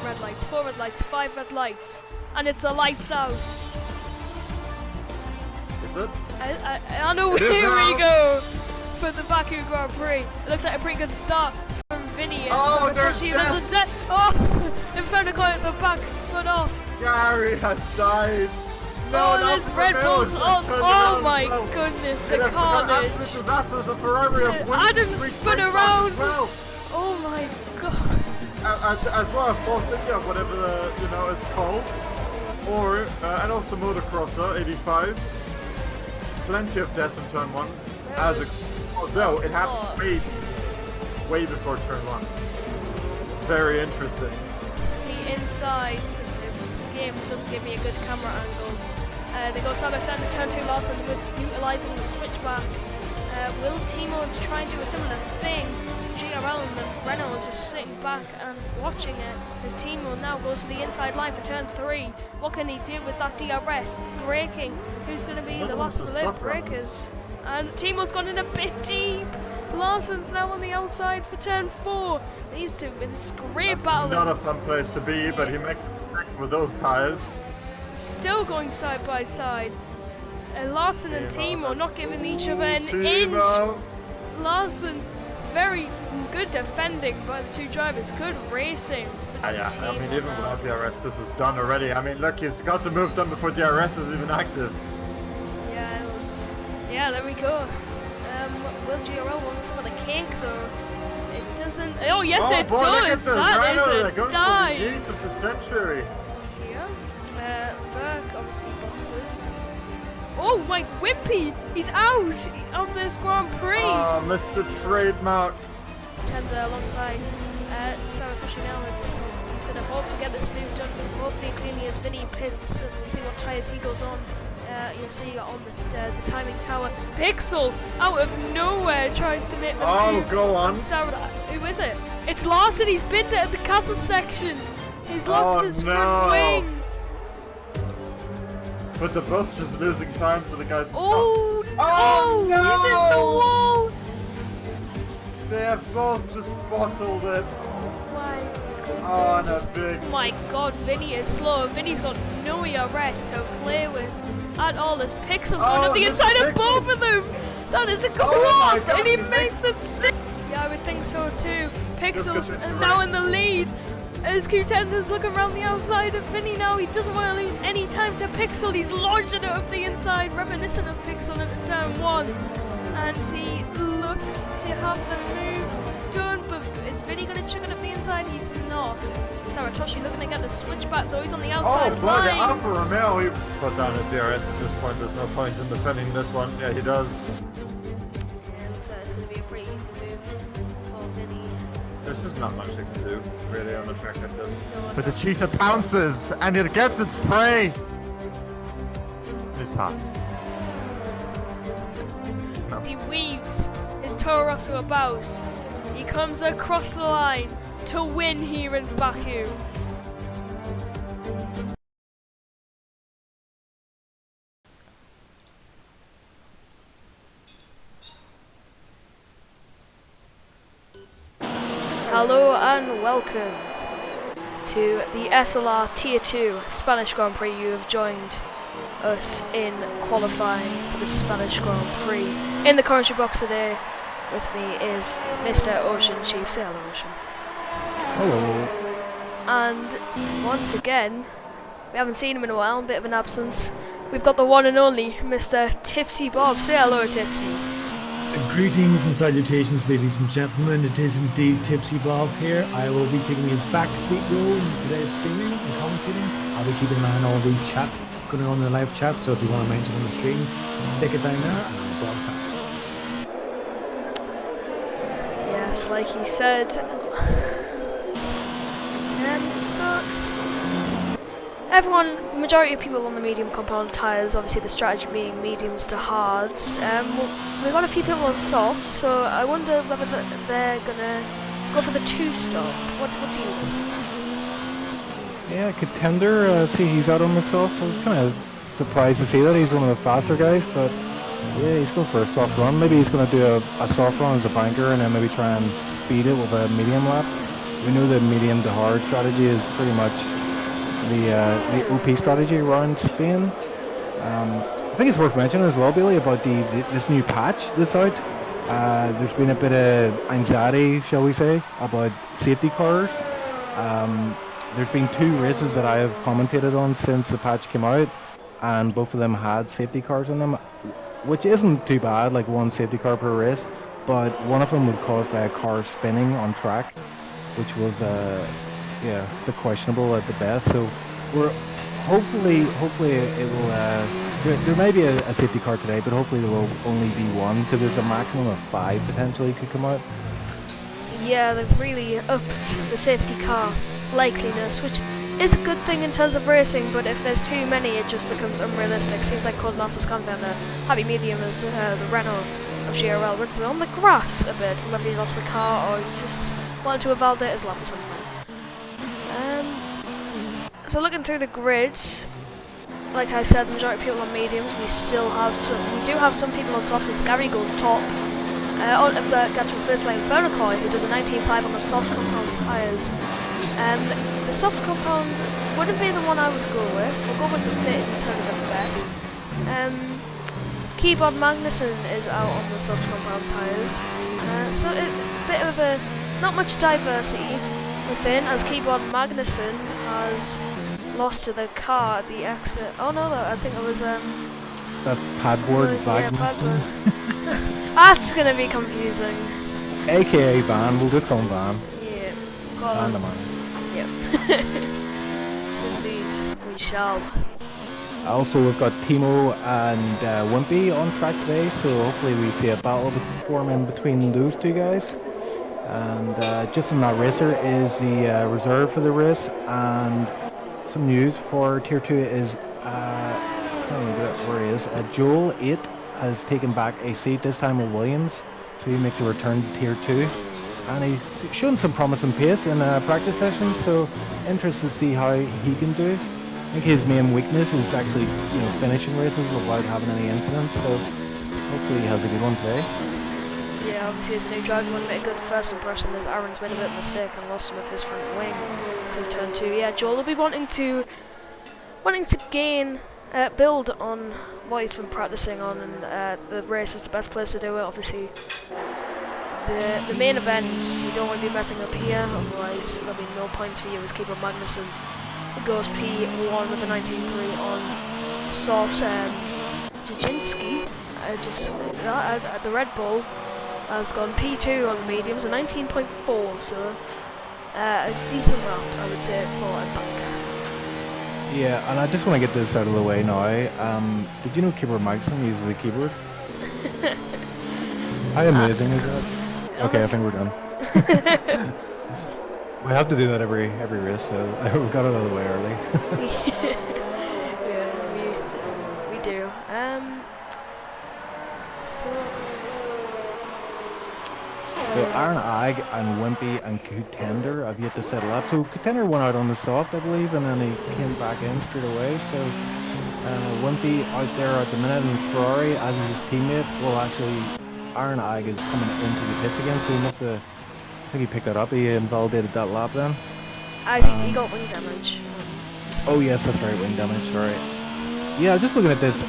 red lights, 4 red lights, 5 red lights, and it's the lights out. Is it? I know, here we go for the Baku Grand Prix. It looks like a pretty good start from Vinny. Oh, there's death. Oh, Inferno at the back spun off. Gary has died. No, there's Red Bulls. Oh my goodness, the carnage. Adam spun around. Well. Oh my god. As well as Force India, whatever it's called, or and also Motocrosser 85. Plenty of death in turn 1. Although it happened way before turn 1. Very interesting. The inside. The game doesn't give me a good camera angle. They go side by side in turn 2 loss and utilising the switchback. Will Thimo try and do a similar thing? GRL and the Renault is just sitting back and watching it. As Thimo now goes to the inside line for turn 3. What can he do with that DRS? Braking. Who's going to be the last of the breakers? And Timo's gone in a bit deep. Larson's now on the outside for turn 4. These two, it's a great battle. Not a fun place to be, but he makes it with those tyres. Still going side by side. Larson and Thimo not giving each other an inch. Larson, very good defending by the two drivers. Good racing. Yeah, I mean, even without DRS, this is done already. I mean, look, he's got the move done before DRS is even active. Yeah, there we go. Will GRL want some of the cake though? It doesn't. Oh yes, it does. That is a dive. The gate of the century. Yeah. Burke obviously bosses. Oh, Mike Wimpy! He's out of this Grand Prix. Oh, Mr. Trademark. Tender alongside Saratoshi now. He's gonna hope to get this move done. Hopefully, cleanly as Vinny pits, and we'll see what tyres he goes on. You'll see on the timing tower. Pixel out of nowhere tries to make the move. Oh, go on. Who is it? It's Larson. He's been to the castle section. He's lost his front wing. But they're both just losing time to the guys. Oh no! He's in the wall. They have both just bottled it. Oh, no, big. Oh my god, Vinny is slow. Vinny's got no ERS to play with at all. There's Pixels going up the inside of both of them. That is a co-op, and he makes it stick. Yeah, I would think so too. Pixels is now in the lead. As Q10 is looking around the outside of Vinny now, he doesn't want to lose any time to Pixel. He's launched it up the inside, reminiscent of Pixel into turn 1. And he looks to have the move done, but is Vinny going to chuck it up the inside? He's not. Saratoshi looking to get the switchback though, he's on the outside line. Alfa Romeo, he put down his ERS at this point. There's no point in defending this one. Yeah, he does. Yeah, looks like it's going to be a pretty easy move for Vinny. There's just not much they can do, really, on a track like this. But the cheetah pounces, and it gets its prey! He's passed. No. He weaves his Toro Rosso about. He comes across the line to win here in Baku. Hello and welcome to the SLR Tier 2 Spanish Grand Prix. You have joined us in qualifying for the Spanish Grand Prix. In the commentary box today with me is Mr. Ocean Chief. Say hello, Ocean. Hello. And once again, we haven't seen him in a while, a bit of an absence. We've got the one and only Mr. Tipsy Bob. Say hello, Tipsy. Greetings and salutations, ladies and gentlemen. It is indeed Tipsy Bob here. I will be taking a backseat role in today's streaming and commentating. I'll be keeping an eye on all the chat going on in the live chat, so if you want to mention on the stream, stick it down there and I'll broadcast. Yes, like he said. So everyone, majority of people on the medium compound tyres, obviously the strategy being mediums to hards. We've got a few people on soft, so I wonder whether they're gonna go for the 2-stop. What do you think? Yeah, Contender, see he's out on the soft. I was kind of surprised to see that. He's one of the faster guys, but yeah, he's going for a soft run. Maybe he's going to do a soft run as a banker and then maybe try and beat it with a medium lap. we know the medium to hard strategy is pretty much the OP strategy around Spain. I think it's worth mentioning as well, Billy, about this new patch that's out. There's been a bit of anxiety, shall we say, about safety cars. There's been 2 races that I have commentated on since the patch came out, and both of them had safety cars in them, which isn't too bad, like 1 safety car per race, but one of them was caused by a car spinning on track, which was yeah, a bit questionable at the best. So we're hopefully it will. There may be a safety car today, but hopefully there will only be 1, because there's a maximum of 5 potentially could come out. Yeah, they've really upped the safety car likeliness, which is a good thing in terms of racing, but if there's too many it just becomes unrealistic. Seems like Codemasters can't find a happy medium as the Renault of GRL, which is on the grass a bit, whether he lost the car or he just wanted to validate his lap or something. So looking through the grid, like I said, the majority of people on mediums. We do have some people on softs, as Gary goes top. Gets replaced by Infernocoy, who does a 19.5 on the soft compound tyres. The soft compound wouldn't be the one I would go with. We'll go with the fit instead of the best. Keyboard Magnussen is out on the soft compound tyres. So a bit of a not much diversity within, as Keyboard Magnussen has lost to the car at the exit. Oh no, I think it was That's Padboard yeah, Magnussen. Padboard. That's gonna be confusing. AKA Van, we'll just call him Van. Yeah, Van the man. Yep. Indeed, we shall. Also, we've got Thimo and Wimpy on track today, so hopefully we see a battle form in between those 2 guys. And just in that racer is the reserve for the race, and some news for Tier 2 is, where he is, Joel 8 has taken back a seat, this time with Williams, so he makes a return to Tier 2. And he's shown some promising pace in practice sessions, so interested to see how he can do. I think his main weakness is actually, finishing races without having any incidents, so hopefully he has a good one today. Yeah, obviously as a new driver, want to make a good first impression, as Aaron's made a bit of a mistake and lost some of his front wing to turn 2. Yeah, Joel will be wanting to gain, build on what he's been practicing on, and the race is the best place to do it. Obviously, the main event, you don't want to be messing up here, otherwise there'll be no points for you as Keeper Magnussen goes P1 with a 19.3 on soft. Jajinski, the Red Bull, has gone P2 on the mediums, a 19.4, so a decent round, I would say, for a back. Yeah, and I just want to get this out of the way now. Did you know Keyboard Magnussen uses a keyboard? How amazing is that? Okay, I think we're done. We have to do that every race, so we got it out of the way early. Yeah, we do. So Aaron Ag and Wimpy and Contender have yet to settle up. So Contender went out on the soft, I believe, and then he came back in straight away. So Wimpy out there at the minute, and Ferrari as his teammate. Well, actually, Aaron Ag is coming into the pits again, so he must have. I think he picked that up. He invalidated that lap then. I think he got wing damage. Oh yes, that's right, wing damage. Sorry. Yeah, just looking at this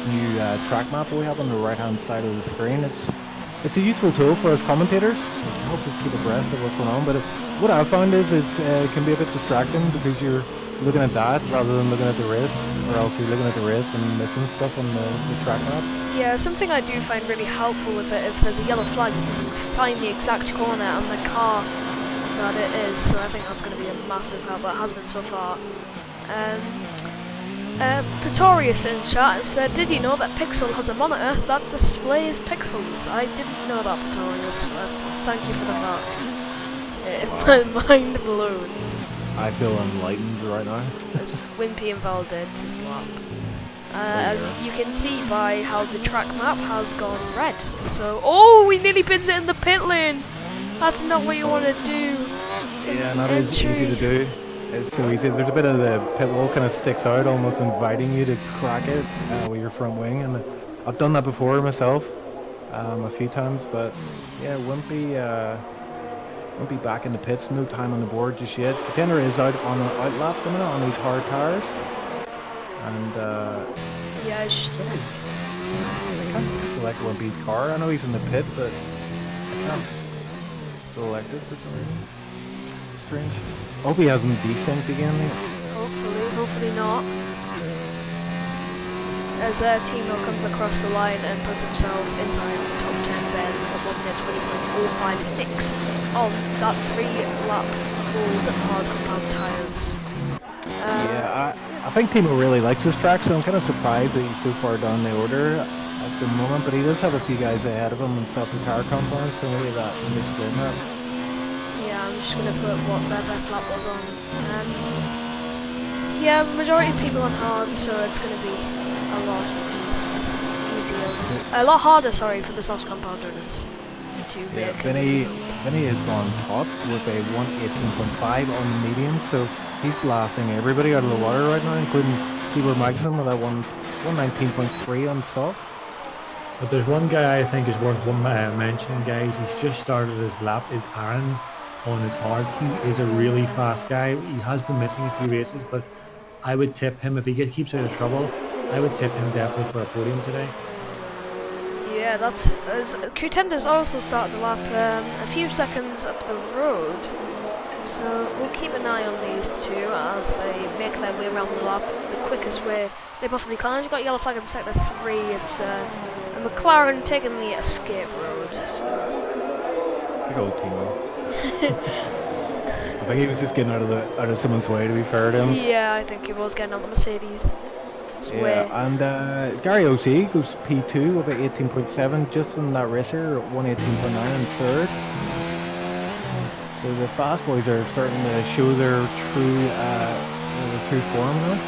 new track map that we have on the right hand side of the screen. It's a useful tool for us commentators. It helps us keep abreast of what's going on. But what I've found is it can be a bit distracting because you're looking at that rather than looking at the race, or else you're looking at the race and missing stuff on the track map. Yeah, something I do find really helpful with it, if there's a yellow flag, you can find the exact corner and the car that it is, so I think that's going to be a massive help. It has been so far. Pretorius in chat said, did you know that Pixel has a monitor that displays pixels? I didn't know that, Pretorius. Thank you for the fact. My mind blown. I feel enlightened right now. As Wimpy invalidated his lap. As you can see by how the track map has gone red. So, oh, he nearly pins it in the pit lane. That's not what you want to do. Yeah, not as easy to do. It's so easy. There's a bit of the pit wall kind of sticks out, almost inviting you to crack it with your front wing. And I've done that before myself, a few times. But yeah, Wimpy Won't be back in the pits. No time on the board just yet. Contender is out on an outlap at the minute on these hard tires. And Yeah, I can't select Wimpy's car. I know he's in the pit, but I can't select it for some reason. Strange. I hope he hasn't desynced again. hopefully not. As Thimo comes across the line and puts himself inside the top 10 then at 1:20.056 on that 3-lap old hard compound tyres. Yeah, I think Thimo really likes this track, so I'm kind of surprised that he's so far down the order at the moment, but he does have a few guys ahead of him in self-car compounds, so maybe that can explain that. Yeah, I'm just going to put what their best lap was on. Yeah, majority of people on hard, so it's going to be a lot easier. A lot harder, sorry, for the soft compounder to Yeah, make. Vinny has gone top with a 118.5 on the medium, so he's blasting everybody out of the water right now, including Keeper Magson with that 119.3 on soft. But there's one guy I think is worth mentioning, guys. He's just started his lap. Is Aaron on his hards? He is a really fast guy. He has been missing a few races, but I would tip him if he keeps out of trouble. I would tip him definitely for a podium today. Yeah, that's Contenders also started the lap a few seconds up the road, so we'll keep an eye on these two as they make their way around the lap the quickest way they possibly can. You've got yellow flag in sector 3. It's a McLaren taking the escape road. So. Big old Thimo. I think he was just getting out of someone's way, to be fair to him. Yeah, I think he was getting on the Mercedes. Yeah, and Gary OC goes P2 with about 18.7, just on that racer at 118.9 in third. So the fast boys are starting to show their true form now.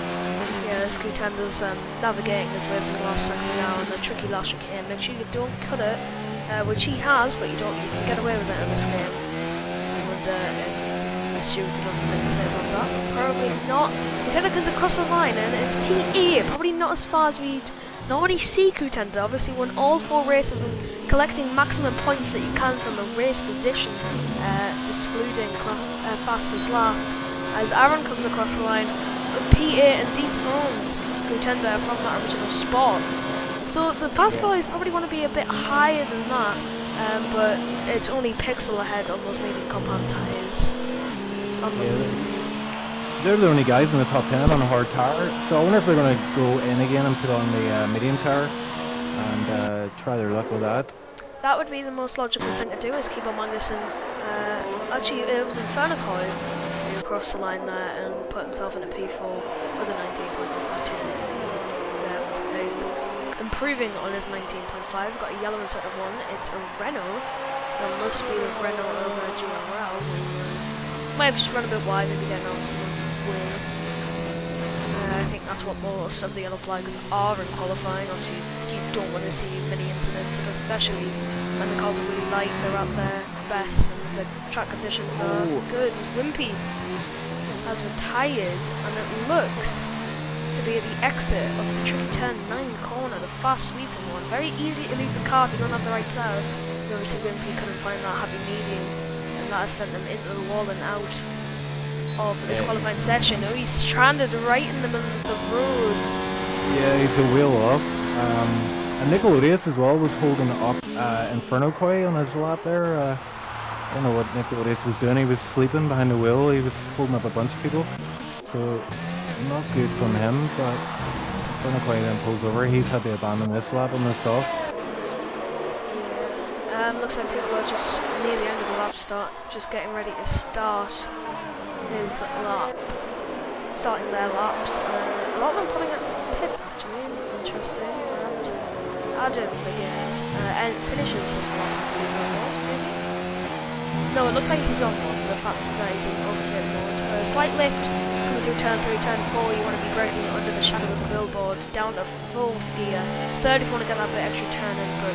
Yeah, this Contender's navigating his way through the last sector now, and the tricky last chicane. Make sure you don't cut it, which he has, but you can get away with it in this game. And assumed to know something to say about that, but probably not. Contender comes across the line and it's P8, probably not as far as we'd normally see Contender. Obviously won all 4 races and collecting maximum points that you can from a race position, excluding fastest lap. As Aaron comes across the line, P8 and dethrones Contender from that original spot. So the fast boys probably want to be a bit higher than that, but it's only pixel ahead on those medium compound tyres. Yeah, they're the only guys in the top 10 on a hard tire, so I wonder if they're going to go in again and put on the medium tire and try their luck with that. That would be the most logical thing to do, is keep on Magnussen. Actually, it was Infernocoy who crossed the line there and put himself in a P4 with a 19.52. Improving on his 19.5, got a yellow in sector 1, it's a Renault, so it must be the Renault over GRL. Might have just run a bit wide, maybe they're not someone's way. I think that's what most of the yellow flags are in qualifying. Obviously, you don't want to see many incidents, especially when the cars are really light, they're at their best, and the track conditions are good. As Wimpy has retired, and it looks to be at the exit of the tricky turn 9 corner, the fast sweeping one. Very easy to lose the car if you don't have the right side. Obviously, Wimpy couldn't find that happy medium. That has sent them into the wall and out of this qualifying session. Oh, he's stranded right in the middle of the road. Yeah, he's a wheel off. And Nickelodeus as well was holding up Inferno Koi on his lap there. I don't know what Nickelodeus was doing. He was sleeping behind the wheel. He was holding up a bunch of people. So, not good from him, but Inferno Koi then pulls over. He's had to abandon this lap on the soft. Looks like people are just near the end of the lap start, just getting ready to start his lap, starting their laps. A lot of them pulling out pits actually, interesting. And Adam begins and finishes his lap, I believe it was, maybe? No, it looks like he's on one, the fact that he's in overtake mode. Slight lift, coming through turn 3, turn 4, you want to be braking under the shadow of the billboard, down to 4th gear. 3rd if you want to get that bit extra turn in, but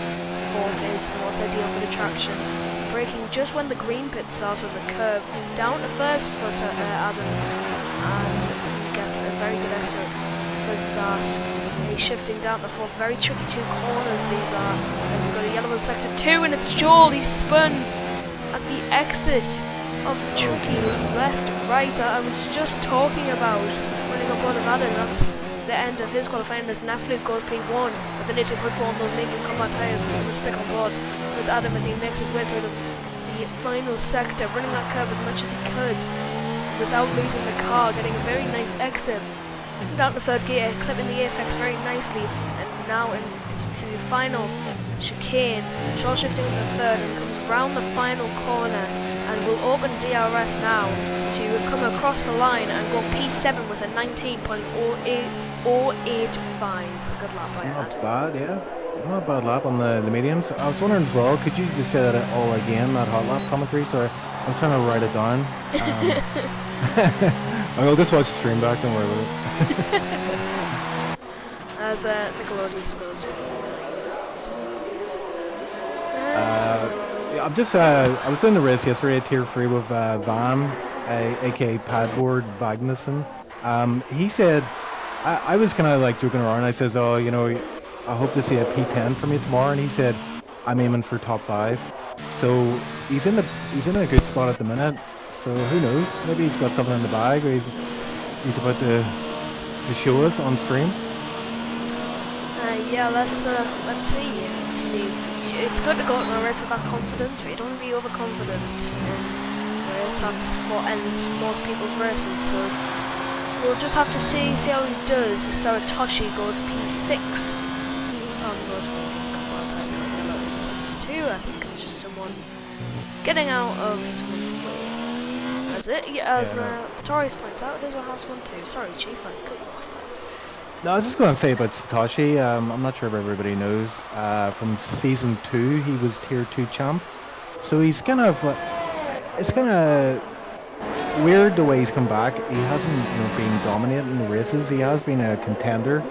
4th is the most ideal for the traction. Braking just when the green pit starts on the curb, down to 1st for Adam, and he gets a very good exit for that. He's shifting down to 4th, very tricky 2 corners these are, as we've got a yellow in sector 2, and it's Joel, he's spun. at the exit of the tricky left, right. I was just talking about running on board of Adam. That's the end of his qualifying as an athlete goes P1 with an 18.4 on those medium combat tyres, but will stick on board with Adam as he makes his way through the final sector, running that curve as much as he could without losing the car, getting a very nice exit down the third gear, clipping the apex very nicely, and now into the final chicane, short shifting in the third, and comes round the final corner and will open DRS now to come across the line and go P7 with a 19.085. Good lap by Not Adam. bad, yeah. Not a bad lap on the mediums. I was wondering as well, could you just say that all again, that hot lap commentary? Sorry, I'm trying to write it down. I will just watch the stream back, don't worry about it. As Nickelodeon scores. Yeah, I'm just, I was doing the race yesterday at Tier 3 with Van, aka Padboard Vagnussen. He said, I was kind of like joking around, I says, oh, you know, I hope to see a P10 from you tomorrow, and he said, I'm aiming for top 5. So he's in a good spot at the minute, so who knows, maybe he's got something in the bag, or he's about to show us on stream. Yeah, let's see. It's good to go into a race with that confidence, but you don't want to be overconfident in a race. That's what ends most people's races. So we'll just have to see how he does. Saratoshi goes P6. Goes P2. I think it's just someone getting out of someone's way. That's it. Yeah, as Pretorius points out, there's a Haas 1-2. Sorry, Chief, I cut you off. No, I was just going to say about Satoshi, I'm not sure if everybody knows, from Season 2 he was Tier 2 champ, so he's kind of, it's kind of weird the way he's come back. He hasn't been dominating the races, he has been a contender,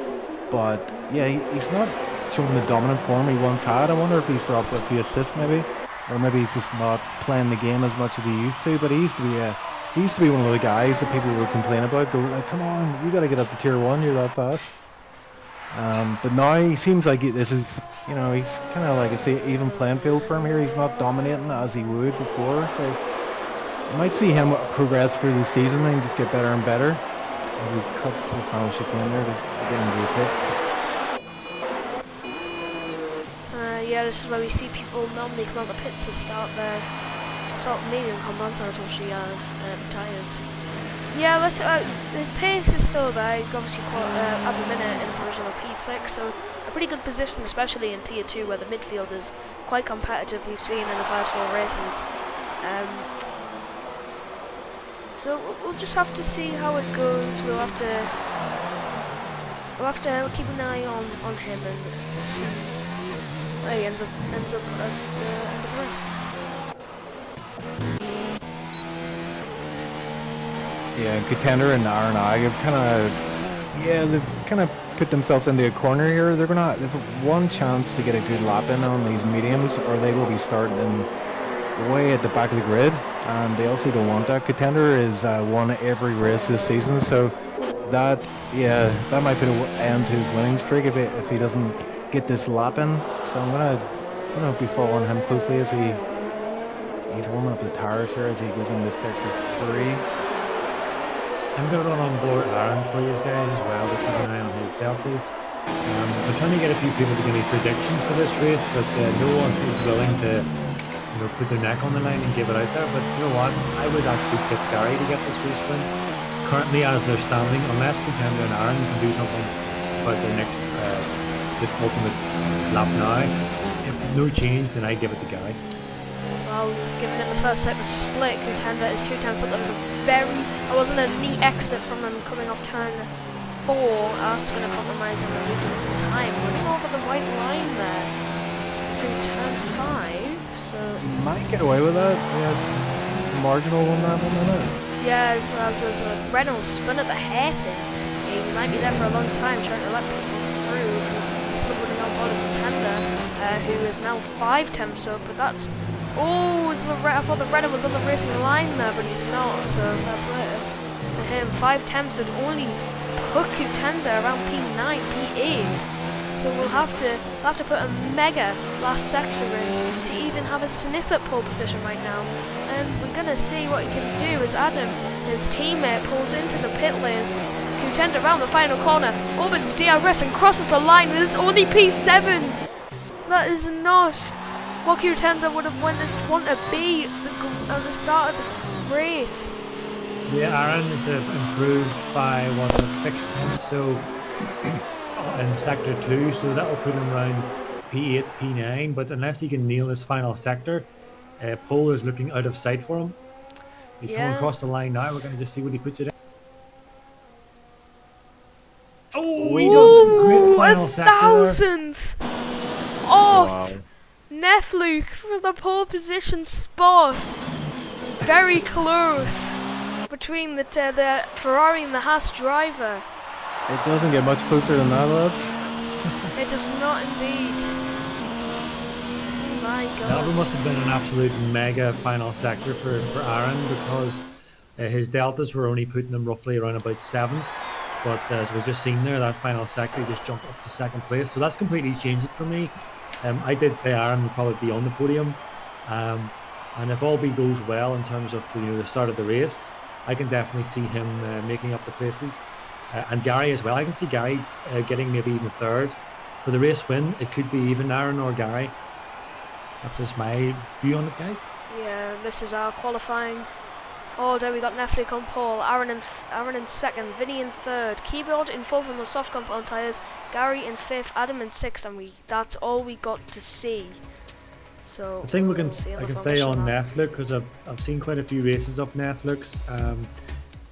but yeah, he's not showing the dominant form he once had. I wonder if he's dropped a few assists maybe, or maybe he's just not playing the game as much as he used to, but he used to be one of the guys that people would complain about, go like, come on, you gotta get up to Tier 1, you're that fast. But now he seems like this is, he's kind of like a even playing field for him here. He's not dominating as he would before, so you might see him progress through the season and just get better and better. As he cuts the final chicane there, just getting the pits. Yeah, this is where we see people normally come out the pits to start their medium combat Saratoshi tyres. Yeah, his pace is still there. He's obviously at the minute in a position of P6, so a pretty good position, especially in Tier 2 where the midfield is quite competitive. We've seen in the first 4 races. So we'll just have to see how it goes. We'll have to keep an eye on him and see where he ends up at the end of the race. Yeah, Contender and R&I have they've kind of put themselves into a corner here. They've one chance to get a good lap in on these mediums, or they will be starting way at the back of the grid, and they also don't want that. Contender is won every race this season, so that might put an end to his winning streak if he doesn't get this lap in. So I'm gonna be following him closely as he's warming up the tires here as he goes into sector 3. I'm going to run on board Aaron for you guys as well to keep an eye on his deltas. We're trying to get a few people to give me predictions for this race, but no one is willing to put their neck on the line and give it out there. But you know what? I would actually tip Gary to get this race win. Currently, as they're standing, unless Contender and Aaron can do something about their next this ultimate lap now, if no change, then I give it to Gary. Well, given in the first set of split, Contender is 2 times up. There was that wasn't a neat exit from them coming off turn 4. That's going to compromise on losing some time. Running over the white line there through turn 5, so... You might get away with that. Yeah, it's a marginal on that one, isn't it? Yeah, as there's a Reynolds spun at the hairpin. He might be there for a long time trying to let people through. Still running on board of Contender, who is now 5 temps up, but that's... Oh, I thought the Renault was on the racing line there, but he's not, so fair play to him. 5 temps would only put Contender around P9, P8. So we'll have to put a mega last sector in to even have a sniff at pole position right now. And we're gonna see what he can do as Adam, his teammate, pulls into the pit lane. Contender around the final corner, opens DRS and crosses the line, and it's only P7. That is not what Contender would have want to be at the start of the race. Yeah, Aaron is improved by what, 6 tenths, so in sector 2, so that will put him around P8, P9. But unless he can nail this final sector, pole is looking out of sight for him. He's coming across the line now. We're going to just see what he puts it in. Oh, he does a great final sector. 1,000th off Nefluke for the pole position spot. Very close between the Ferrari and the Haas driver. It doesn't get much closer than that, lads. It does not indeed. Oh my god. That must have been an absolute mega final sector for Aaron, because his deltas were only putting him roughly around about 7th. But as was just seen there, that final sector, he just jumped up to 2nd place. So that's completely changed it for me. I did say Aaron would probably be on the podium. And if all goes well in terms of the start of the race, I can definitely see him making up the places. And Gary as well. I can see Gary getting maybe even 3rd. For the race win, it could be even Aaron or Gary. That's just my view on it, guys. Yeah, this is our qualifying order. We got Nefluke on pole, Aaron in 2nd, Vinny in 3rd, Keyboard in 4th on the soft compound tyres, Gary in 5th, Adam in 6th, and that's all we got to see. So the thing I can say on lap. Nefluke, because I've seen quite a few races of Nefluke's,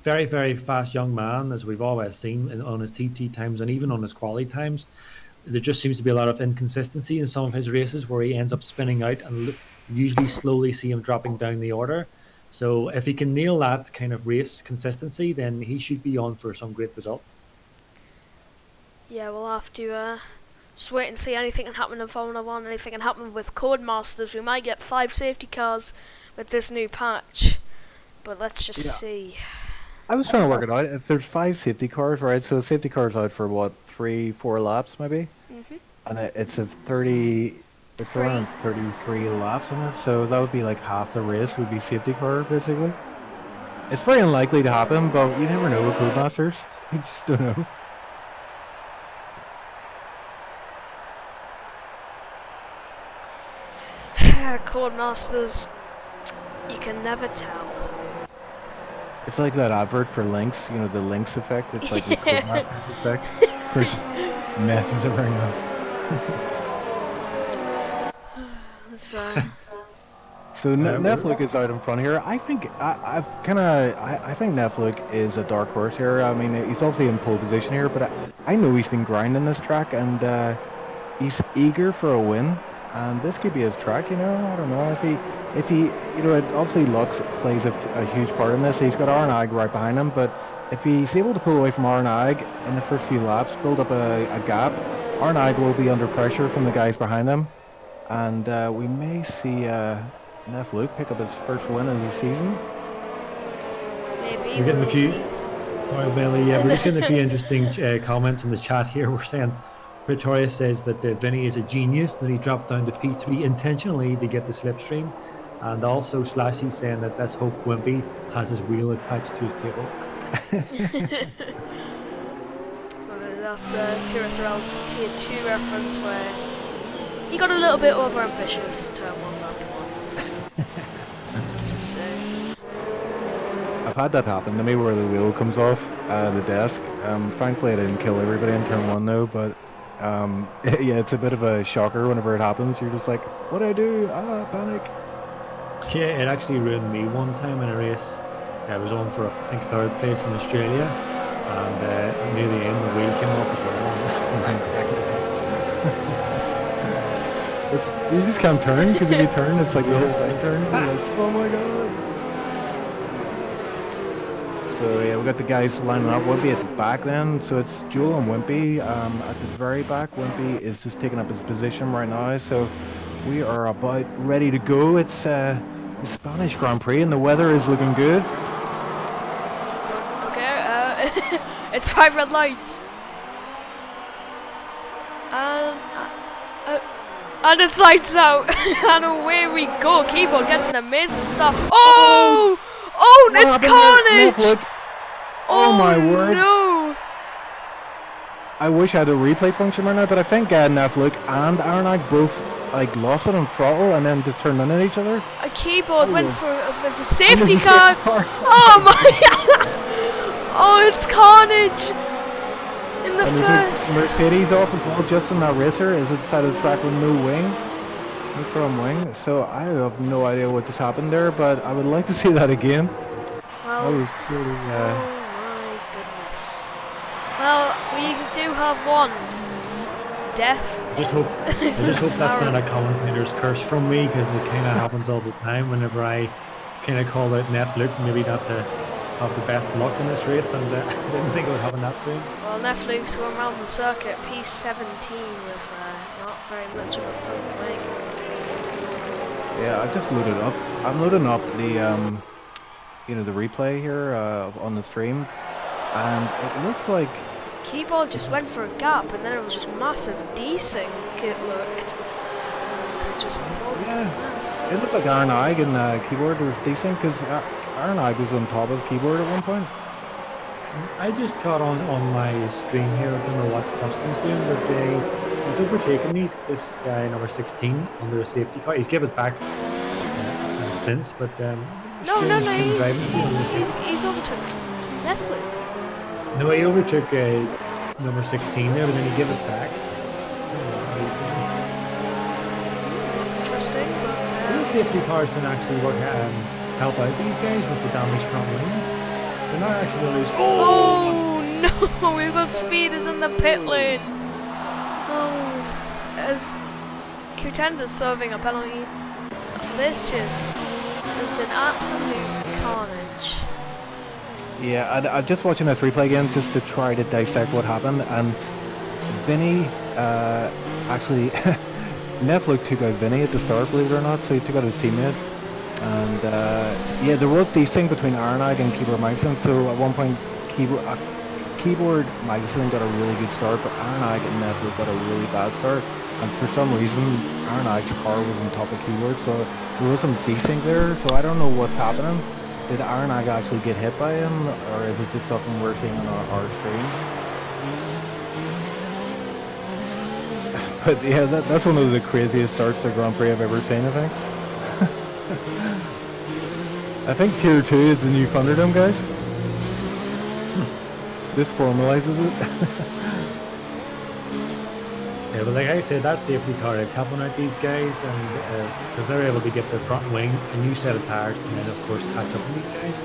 very, very fast young man, as we've always seen on his TT times and even on his quali times. There just seems to be a lot of inconsistency in some of his races where he ends up spinning out, and usually slowly see him dropping down the order. So if he can nail that kind of race consistency, then he should be on for some great result. Yeah, we'll have to just wait and see. Anything can happen in Formula 1, anything can happen with Codemasters. We might get 5 safety cars with this new patch, but let's just see. I was trying to work it out. If there's 5 safety cars, right? So safety cars out for what, 3-4 laps maybe? And it's a 30. It's around 33 laps in it, so that would be like half the race would be safety car, basically. It's very unlikely to happen, but you never know with Codemasters. You just don't know. Codemasters, you can never tell. It's like that advert for Lynx, the Lynx effect. It's like the Codemasters effect, which messes everything up. So Nefluke is out in front here. I think I think Nefluke is a dark horse here. I mean, he's obviously in pole position here, but I know he's been grinding this track, and he's eager for a win. And this could be his track, I don't know if he obviously luck plays a huge part in this. He's got Arnag right behind him, but if he's able to pull away from Arnag in the first few laps, build up a gap, Arnag will be under pressure from the guys behind him. And we may see Nefluke pick up his first win of the season. Maybe. We're getting a few. Sorry, Bailey. Yeah, we're just getting a few interesting comments in the chat here. We're saying Pretorius says that Vinny is a genius, that he dropped down to P3 intentionally to get the slipstream, and also Slashy's saying that let's hope Wimpy has his wheel attached to his table. That's a TRSRL Tier 2 reference where he got a little bit over ambitious turn 1 lap 1. Let's just say. I've had that happen to me where the wheel comes off the desk. Thankfully I didn't kill everybody in turn 1 though, but yeah, it's a bit of a shocker whenever it happens. You're just like, what do I do? Panic. Yeah, it actually ruined me one time in a race. I was on for, I think, 3rd place in Australia, and near the end the wheel came off as well. You just can't turn, because if you turn, it's like the whole thing turns. You're like, oh my god. So yeah, we got the guys lining up. Wimpy at the back then. So it's Joel and Wimpy at the very back. Wimpy is just taking up his position right now. So we are about ready to go. It's the Spanish Grand Prix, and the weather is looking good. Okay, it's 5 red lights. And And it's lights out. And away we go. Keyboard gets an amazing start. Oh! Oh, What it's happened there? carnage! Netflix. Oh my word. No! I wish I had a replay function right now, but I think Netflix and Aronag both like lost it on throttle and then just turned in at each other. A keyboard went for there's a safety There's a car. safety car. Oh my! Oh, it's carnage in the And they first. took Mercedes off as well, just on that racer, as it decided to track with no wing, no front wing. So I have no idea what just happened there, but I would like to see that again. Well, That was clearly. oh my goodness. Well, we do have one death. I just hope that's not a commentator's curse from me, because it kind of happens all the time whenever I kind of call out Netflix, maybe not to have the best luck in this race, and I didn't think it would happen that soon. Well, Netflix going around the circuit, P17 with not very much of a front wing. Yeah, I just loaded up. I'm loading up the the replay here on the stream, and it looks like. Keyboard just went for a gap, and then it was just massive desync. It looked. So it just folded. Yeah, it looked like Aronag and keyboard was decent because Aronag was on top of keyboard at one point. I just caught on my stream here, I don't know what Justin's doing, but he's overtaken this guy number 16 under a safety car. He's given it back since, but No, he's overtook Netflix. No, he overtook number 16 there, but then he gave it back. Interesting, but The safety cars can actually help out these guys with the damaged front wings. They're not actually going to lose. oh no, we've got speeders in the pit lane. Oh, as Contenders serving a penalty. This just has been absolute carnage. Yeah, I'm just watching this replay again just to try to dissect what happened, and Vinny actually Netflix took out Vinny at the start, believe it or not, so he took out his teammate. And yeah, there was desync between Aronag and Keyboard Magnussen, so at one point Keyboard Magnussen got a really good start, but Aronag and Netflix got a really bad start. And for some reason, Aronag's car was on top of Keyboard, so there was some desync there, so I don't know what's happening. Did Aronag actually get hit by him, or is it just something we're seeing on our stream? But yeah, that's one of the craziest starts to Grand Prix I've ever seen, I think. I think Tier 2 is the new Thunderdome, guys. This formalizes it. Yeah, but like I said, that safety car is helping out these guys, and because they're able to get their front wing, a new set of tires, and then of course catch up with these guys.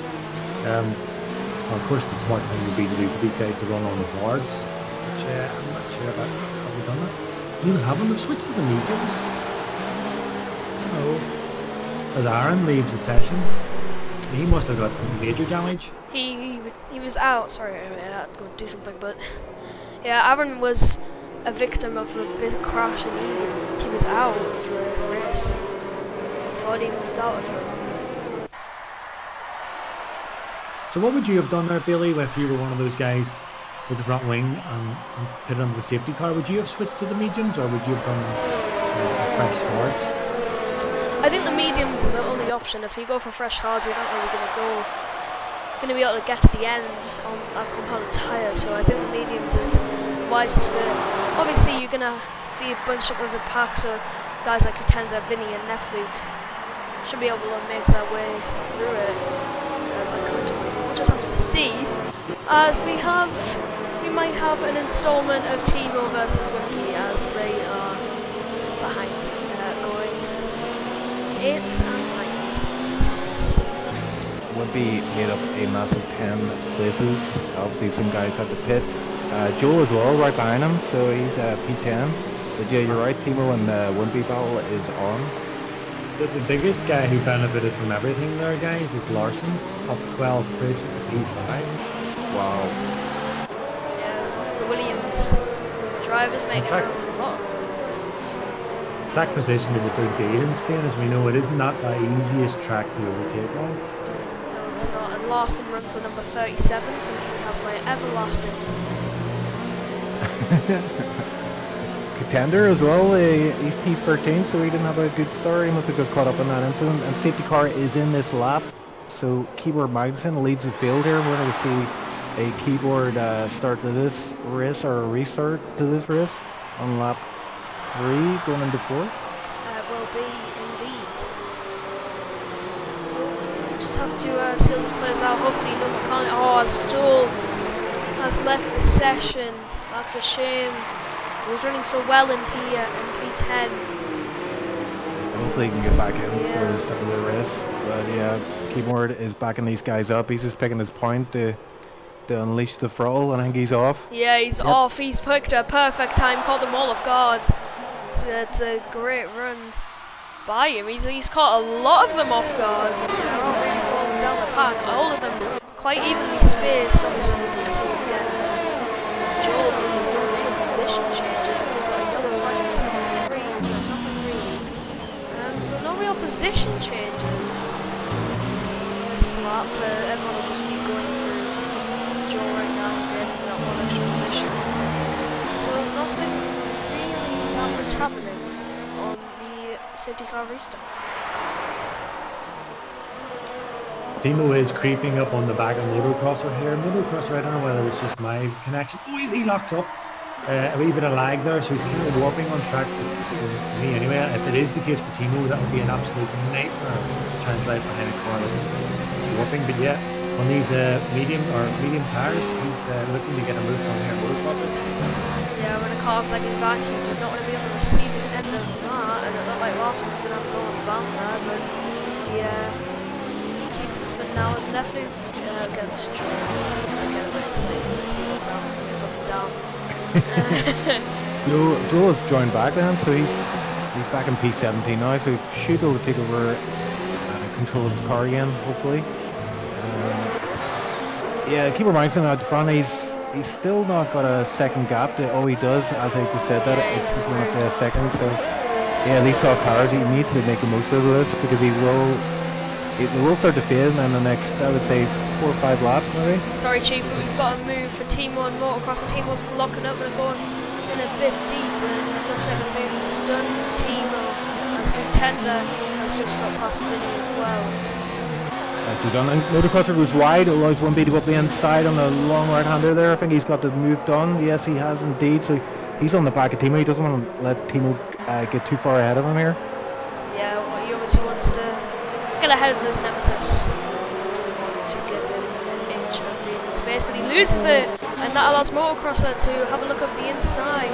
Well, of course, the smart thing would be to do for these guys to run on the boards, which I'm not sure about. Have we done that? You even have them switch to the mediums. No. As Aaron leaves the session, he must have got major damage. He was out. Sorry, I had to go do something, but yeah, Aaron was a victim of a big crash, and he was out of the race before it even started for him. So what would you have done there, Billy, if you were one of those guys with the front wing and put it under the safety car? Would you have switched to the mediums, or would you have done fresh hards? I think the mediums is the only option. If you go for fresh hards, you're not really going to be able to get to the end on a compounded tyre. So I think the mediums is the wisest way. Obviously, you're going to be bunched up with a pack, so guys like Contender, Vinny, and Netflix should be able to make their way through it. We'll just have to see, as we might have an installment of Thimo versus Wimpy as they are behind, going 8th and 9th. Wimpy made up a massive 10 places. Obviously, some guys had to pit. Joe as well, right behind him, so he's P10. But yeah, you're right, Thimo and Wimpy battle is on. The biggest guy who benefited from everything there, guys, is Larson, up 12 places to P5. Wow. Yeah, the Williams drivers make lots of places. Track position is a big deal in Spain, as we know. It is not the easiest track to overtake on. No, it's not. And Larson runs the number 37, so he has my everlasting support. tender as well. He's P13, so he didn't have a good start. He must have got caught up in that incident. And safety car is in this lap, so Keyboard Magnussen leads the field here. We're going to see a keyboard start to this race, or a restart to this race on lap 3 going into 4. Will be indeed. So we just have to see how this plays out. Hopefully no mechanic. Oh, Joel has left the session. That's a shame. He was running so well in P10. Hopefully he can get back in for the start of the race. But yeah, Keyboard is backing these guys up. He's just picking his point to unleash the throttle. I think he's off. Yeah, he's off. He's picked a perfect time, caught them all off guard. It's a great run by him. He's caught a lot of them off guard. They're all really falling down the pack. All of them quite evenly spaced. Obviously, you can see again. Joel, there's no real position changes. We've got another flag, Prix, but nothing really. So no real position changes. This lap, everyone will just be going through Joel right now and getting that one extra position. So nothing really that much happening on the safety car restart. Thimo is creeping up on the back of Motocrosser here. Motocrosser, I don't know whether it's just my connection. Oh, he locks up. A wee bit of lag there, so he's kind of warping on track for me anyway. If it is the case for Thimo, that would be an absolute nightmare to try and drive behind a car that's warping. But yeah, on these medium tires, he's looking to get a move on here at Motocrosser. Yeah, when a car's like in back, you're not going to be able to receive the end of that, and it looked like Larson was going to have to go on the bound there, but yeah. Now as Neflu gets Joel, again, let's see what's out, so we're looking down. Joel has joined back then, so he's back in P17 now, so he should be able to take over control of his car again, hopefully. Yeah, Keyboard Magnussen out the front, he's still not got a second gap. All he does, as I just said, that it's just not a second, so yeah, these soft cars, he needs to make the most of this, because it will start to fade in the next, I would say, 4 or 5 laps maybe. Sorry Chief, but we've got a move for Thimo and Motocross. Thimo's locking up and going in a bit deep, and it looks like the move is done for Thimo. As contender has just got past Vinny as well. Nicely done. And Motocrosser goes wide, allows 1B to go up the inside on the long right hander there. I think he's got the move done. Yes, he has indeed. So he's on the back of Thimo. He doesn't want to let Thimo get too far ahead of him here. Yeah, well, he obviously wants to get ahead of his nemesis. Just wanted to give him an inch of breathing space, but he loses it, and that allows Motocrosser to have a look up the inside.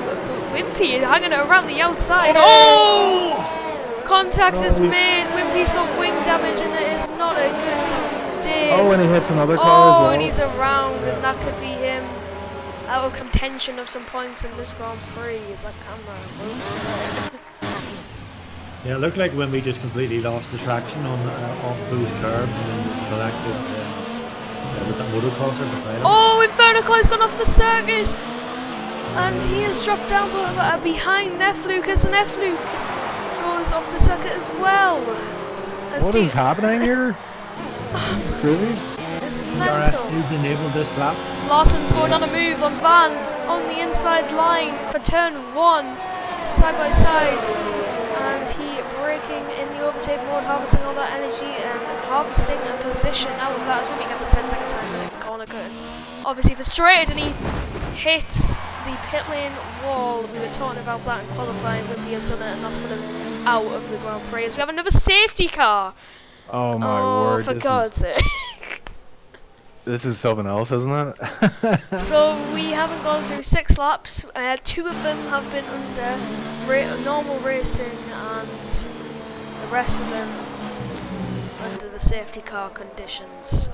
But Wimpy hanging it around the outside. Oh! Contact is made. Wimpy's got wing damage, and it is not a good day. Oh, and he hits another car as well. And he's around, and that could be him out of contention of some points in this Grand Prix. Is that camera? Yeah, it looked like when we just completely lost the traction on off those curbs and then just collected with that motocrosser beside him. Oh, Infernocoil's gone off the circuit! And he has dropped down behind Nefluke as Nefluke goes off the circuit as well. What is happening here? Really? It's DRS mental. is enabled this lap. Larson's going on a move on Van on the inside line for turn 1, side by side. And he braking in the overtake mode, harvesting all that energy and harvesting a position out of that as well. He gets a 10-second time limit for corner curtain. Obviously frustrated, and he hits the pit lane wall. We were talking about that in qualifying with the Assetto, and that's put him out of the Grand Prix. We have another safety car. Oh my word! For God's sake. This is something else, isn't it? So we haven't gone through 6 laps. 2 of them have been under normal racing, and the rest of them under the safety car conditions.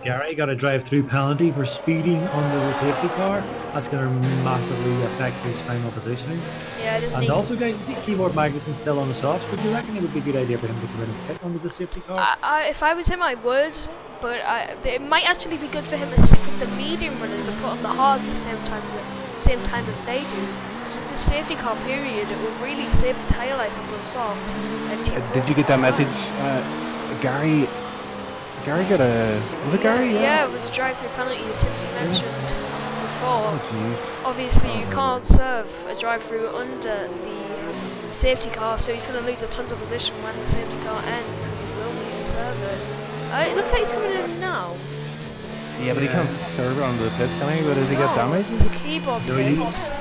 Gary got a drive-through penalty for speeding under the safety car. That's going to massively affect his final positioning. Yeah, it is. And also, guys, you see Keyboard Magnussen still on the softs, but do you reckon it would be a good idea for him to come in and pit under the safety car? If I was him, I would. But it might actually be good for him to stick with the medium runners and put on the hards at the same time that they do. So with the safety car period, it will really save the tyre life of those softs. Did you get that message? Gary got a... Was it Gary? Yeah, it was a drive-through penalty that Tipsy mentioned before. Oh jeez. Obviously, you Oh, can't serve a drive-through under the safety car, so he's going to lose a tons of position when the safety car ends because he will need to serve it. It looks like he's coming in now. Yeah, but he can't serve it onto the pits, can he? But does he get damaged? It's a keyboard No, he- pit.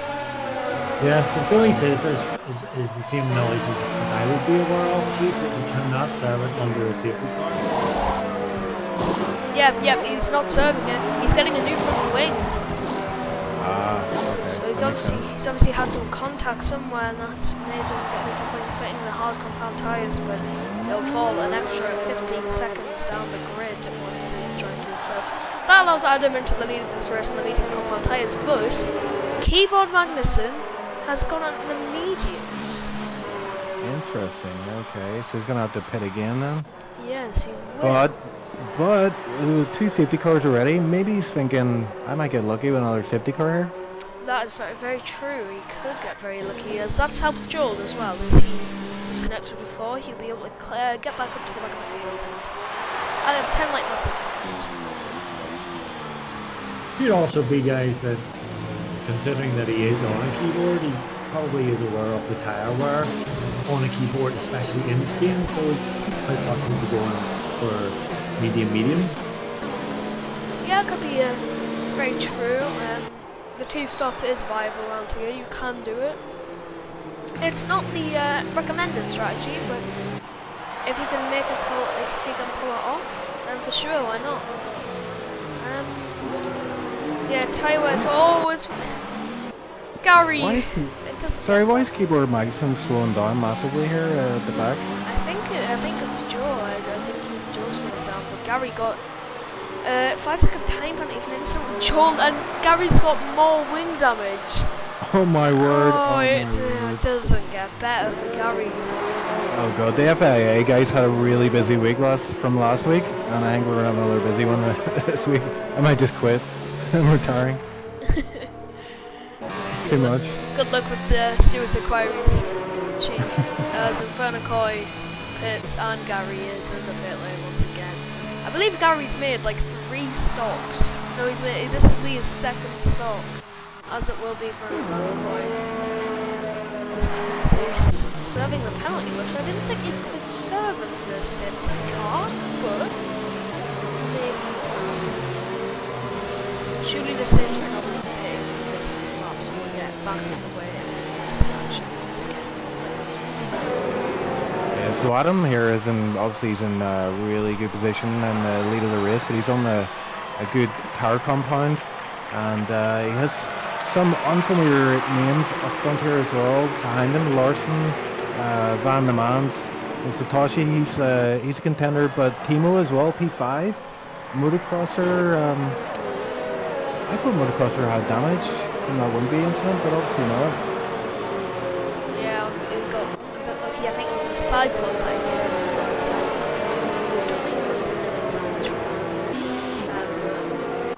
Yeah, the Billy says is the same knowledge as I would be aware of, Chief, that you cannot serve it under a safety car. Yeah, he's not serving it. He's getting a new front wing. Ah, okay. So he's that makes obviously had some contact somewhere, and that's made him get the front wing fitting the hard compound tyres, but it'll fall an extra 15 seconds down the grid once it's trying to serve. That allows Adam into the lead of this race on the medium compound tyres, but Keyboard Magnussen has gone on the mediums. Interesting. Okay, so he's gonna have to pit again then. Yes, he will. But with 2 safety cars already, maybe he's thinking I might get lucky with another safety car here. That is very, very true. He could get very lucky, as that's helped Joel as well. As he was connected before, he'll be able to get back up to the back of the field and pretend like nothing happened. Could also be, guys, that considering that he is on a keyboard, he probably is aware of the tyre wear on a keyboard, especially in Spain, so it's quite possible to go on for medium. Yeah, it could be very true. The 2-stop is viable around here. You can do it. It's not the recommended strategy, but if you can make it pull it off, then for sure, why not? Yeah, tyre wear. So it's Gary. Why is Keyboard Magnussen slowing down massively here at the back? I think it's Joe. I think Joe slowed down, but Gary got 5-second time penalty for an instant with Joel, and Gary's got more wing damage. Oh my word! Oh, my it word. doesn't get better for Gary. Oh god, the FIA guys had a really busy week from last week, and I think we're gonna have another busy one this week. I might just quit. I'm retiring. Too much. Good luck with the Stewart's inquiries, Chief. As Inferno Coy, Pitts, and Gary is in the pit lane once again. I believe Gary's made like 3 stops. No, this will be his 2nd stop, as it will be for Inferno Coy. So he's serving the penalty, which I didn't think he could serve in the safety car, but surely the safety car will be paid this lap, so we'll get back in the way of the action once again. Yeah, so Adam here is obviously he's in a really good position in the lead of the race, but he's on a good car compound, and he has some unfamiliar names up front here as well. Behind him, Larson, Van der Mans, and Satoshi. He's a contender, but Thimo as well, P5, motocrosser. I thought motocrosser had damage from that Wimpy incident, but obviously not. Yeah, we got a bit lucky. I think it was a side block that he had.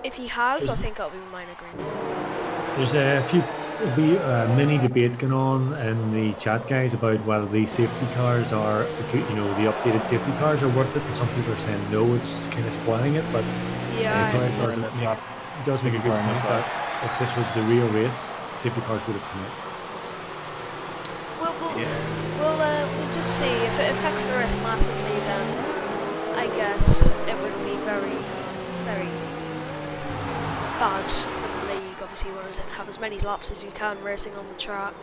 If he has, I think it'll be minor green. There's a few mini debate going on in the chat, guys, about whether these safety cars are, the updated safety cars are worth it, and some people are saying no, it's just kind of spoiling it, but Yeah. it does make a good point that if this was the real race, safety cars would have come out. We'll just see. If it affects the race massively, then I guess it would be very, very bad for the league. Obviously, you want to have as many laps as you can racing on the track,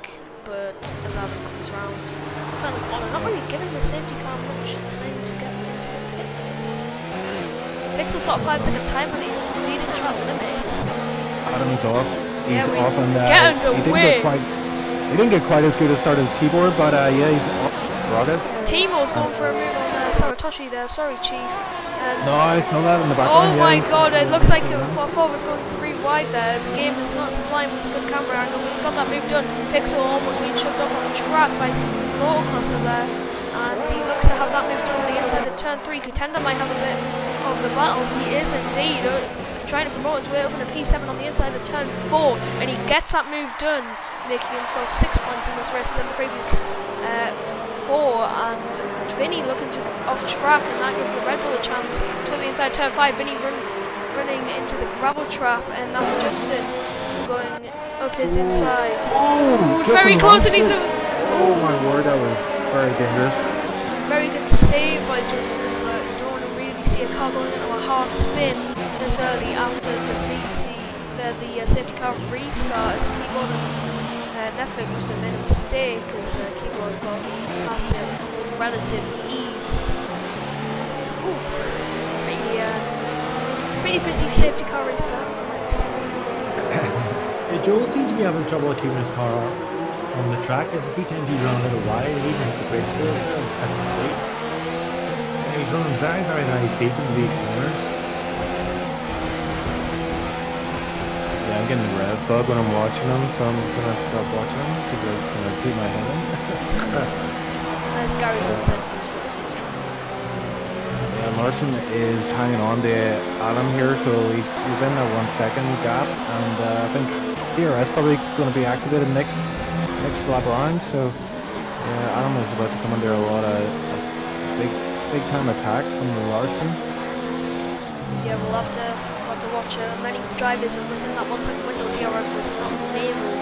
but as Adam comes round, not really giving the safety car much time to get into the pit. Pixel's got a 5-second time when he's exceeding track limits. Adam's off. He's Yeah, off, and get underway. he didn't get quite as good a start as Keyboard, but yeah, he's off. Rocket. Thimo's going for a move on Saratoshi there. Sorry, Chief. No, I know that in the Oh background. my yeah, god, it looks like Ford was going 3 wide there. The game is not supplying with a good camera angle, but he's got that move done. Pixel almost being shoved off on the track by Motocrosser there. And he looks to have that move done on the inside of turn 3. Contender might have a bit of the battle. He is indeed trying to promote his way up in a P7 on the inside of turn 4. And he gets that move done, making him score 6 points in this race as in the previous 4. And Vinny looking to off track, and that gives the Red Bull a chance to the inside turn 5. Vinny running into the gravel trap, and that's just it. going up his inside. Oh, It's very close, and he's Oh my word, that was very dangerous. very good save by Justin, but you don't want to really see a car going into a hard spin this early after the safety car restart. As Keyboard and Netflix must have made a mistake, as Keyboard got past him with relative ease. Ooh, pretty busy safety car restart. Joel seems to be having trouble keeping his car on the track, as a few times he's run a little wide, and even hit the brake for it on second straight. He's running very, very, very deep into these corners. Yeah, I'm getting the red bug when I'm watching him, so I'm gonna stop watching him because it's gonna keep my head in. As Gary Wood said to himself, he's drunk. Yeah, Larson is hanging on to Adam here, so he's within that 1 second gap, and I think DRS probably going to be activated next lap round. So yeah, Adam is about to come under a lot of big time attack from Larson. Yeah, we'll have to watch many drivers within that 1 second window. DRS is not enabled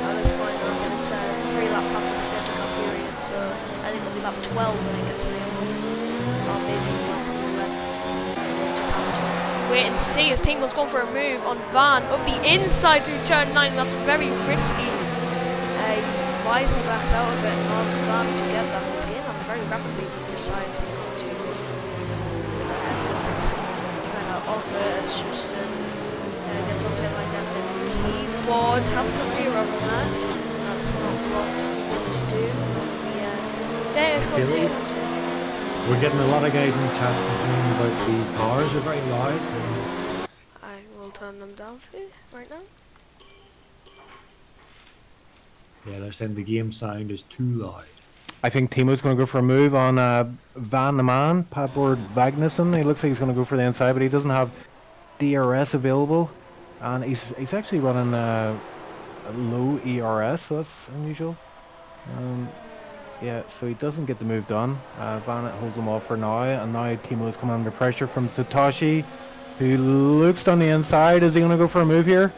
at this point. I think it's 3 laps after the safety car period, so I think it'll be lap 12 when it gets enabled. Or maybe just have to wait and see, as Thimo's going for a move on Van up the inside through turn 9. That's very risky. Wisely backs out of it and on Van to get that. He's getting on very rapidly. He decides to off it. It's just gets on tail like that. Keyboard taps some rear over that. That's not what we want to do. Yeah, it's close to. We're getting a lot of guys in the chat complaining about the cars are very loud. I will turn them down for you right now. Yeah, they're saying the game sound is too loud. I think Thimo's going to go for a move on Van the Man, Padboard Magnussen. He looks like he's going to go for the inside, but he doesn't have DRS available, and he's actually running a low ERS, so that's unusual. Yeah, so he doesn't get the move done. Van holds him off for now, and now Thimo is coming under pressure from Satoshi, who looks on the inside. Is he going to go for a move here?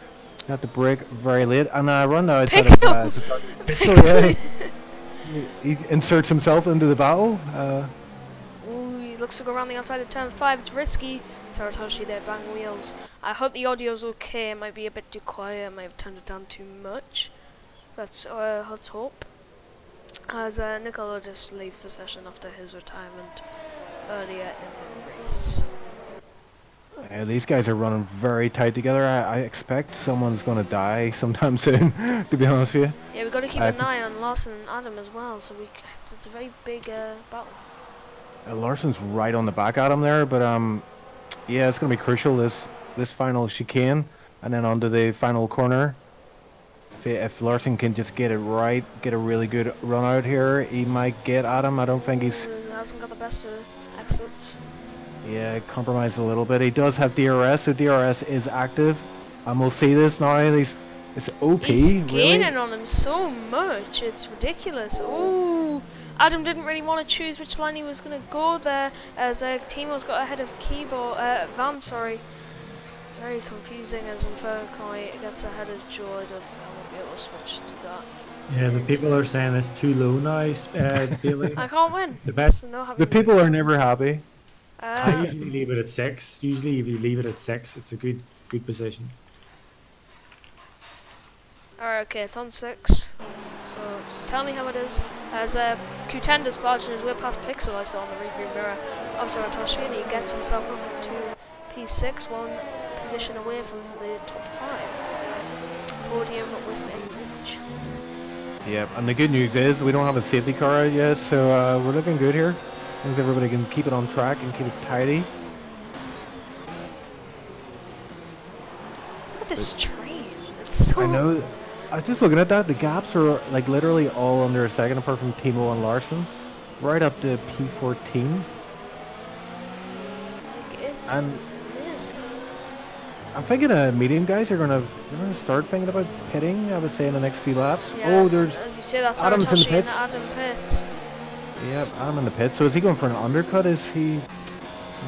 Got the brake very late, and run now outside of Satoshi. Pixel, yeah. He inserts himself into the battle. Ooh, he looks to go around the outside of turn 5. It's risky. Saratoshi there, bang wheels. I hope the audio's okay. It might be a bit too quiet. I might have turned it down too much. Let's hope. As Nicola just leaves the session after his retirement earlier in the race. These guys are running very tight together. I expect someone's going to die sometime soon, to be honest with you. Yeah, we've got to keep an eye on Larson and Adam as well, so it's a very big battle. Larson's right on the back at him there, but yeah, it's going to be crucial, this final chicane, and then onto the final corner. If Larson can just get it right, get a really good run out here, he might get Adam. I don't think he's... hasn't got the best exits. Yeah, compromised a little bit. He does have DRS, so DRS is active. And we'll see this now. It's OP, He's gaining really. on him so much. It's ridiculous. Ooh, Adam didn't really want to choose which line he was going to go there, as Thimo's got ahead of Van, sorry. Very confusing, as Inferno gets ahead of Joy. I won't be able to switch to that. Yeah, the people are saying it's too low now, Bailey. I can't win. The best. The people are never happy. I usually leave it at 6. Usually if you leave it at 6, it's a good position. Alright, okay, it's on 6. So just tell me how it is. As Q10 is barging his way past Pixel, I saw on the review mirror of Saratoshi, and he gets himself up to P6, 1 position away from the top 5. Podium within reach. Yeah, and the good news is we don't have a safety car out yet, so we're looking good here. As long as everybody can keep it on track and keep it tidy. Look at this train. It's so... I know. I was just looking at that. The gaps are like literally all under a second, apart from Thimo and Larson. Right up to P14. It's And amazing. I'm thinking medium guys are gonna start thinking about pitting, I would say, in the next few laps. Yeah, Oh, there's as you say, that's Adam's in the Saratoshi and pits. Adam Pitts. Yeah, Adam in the pit. So is he going for an undercut? Is he...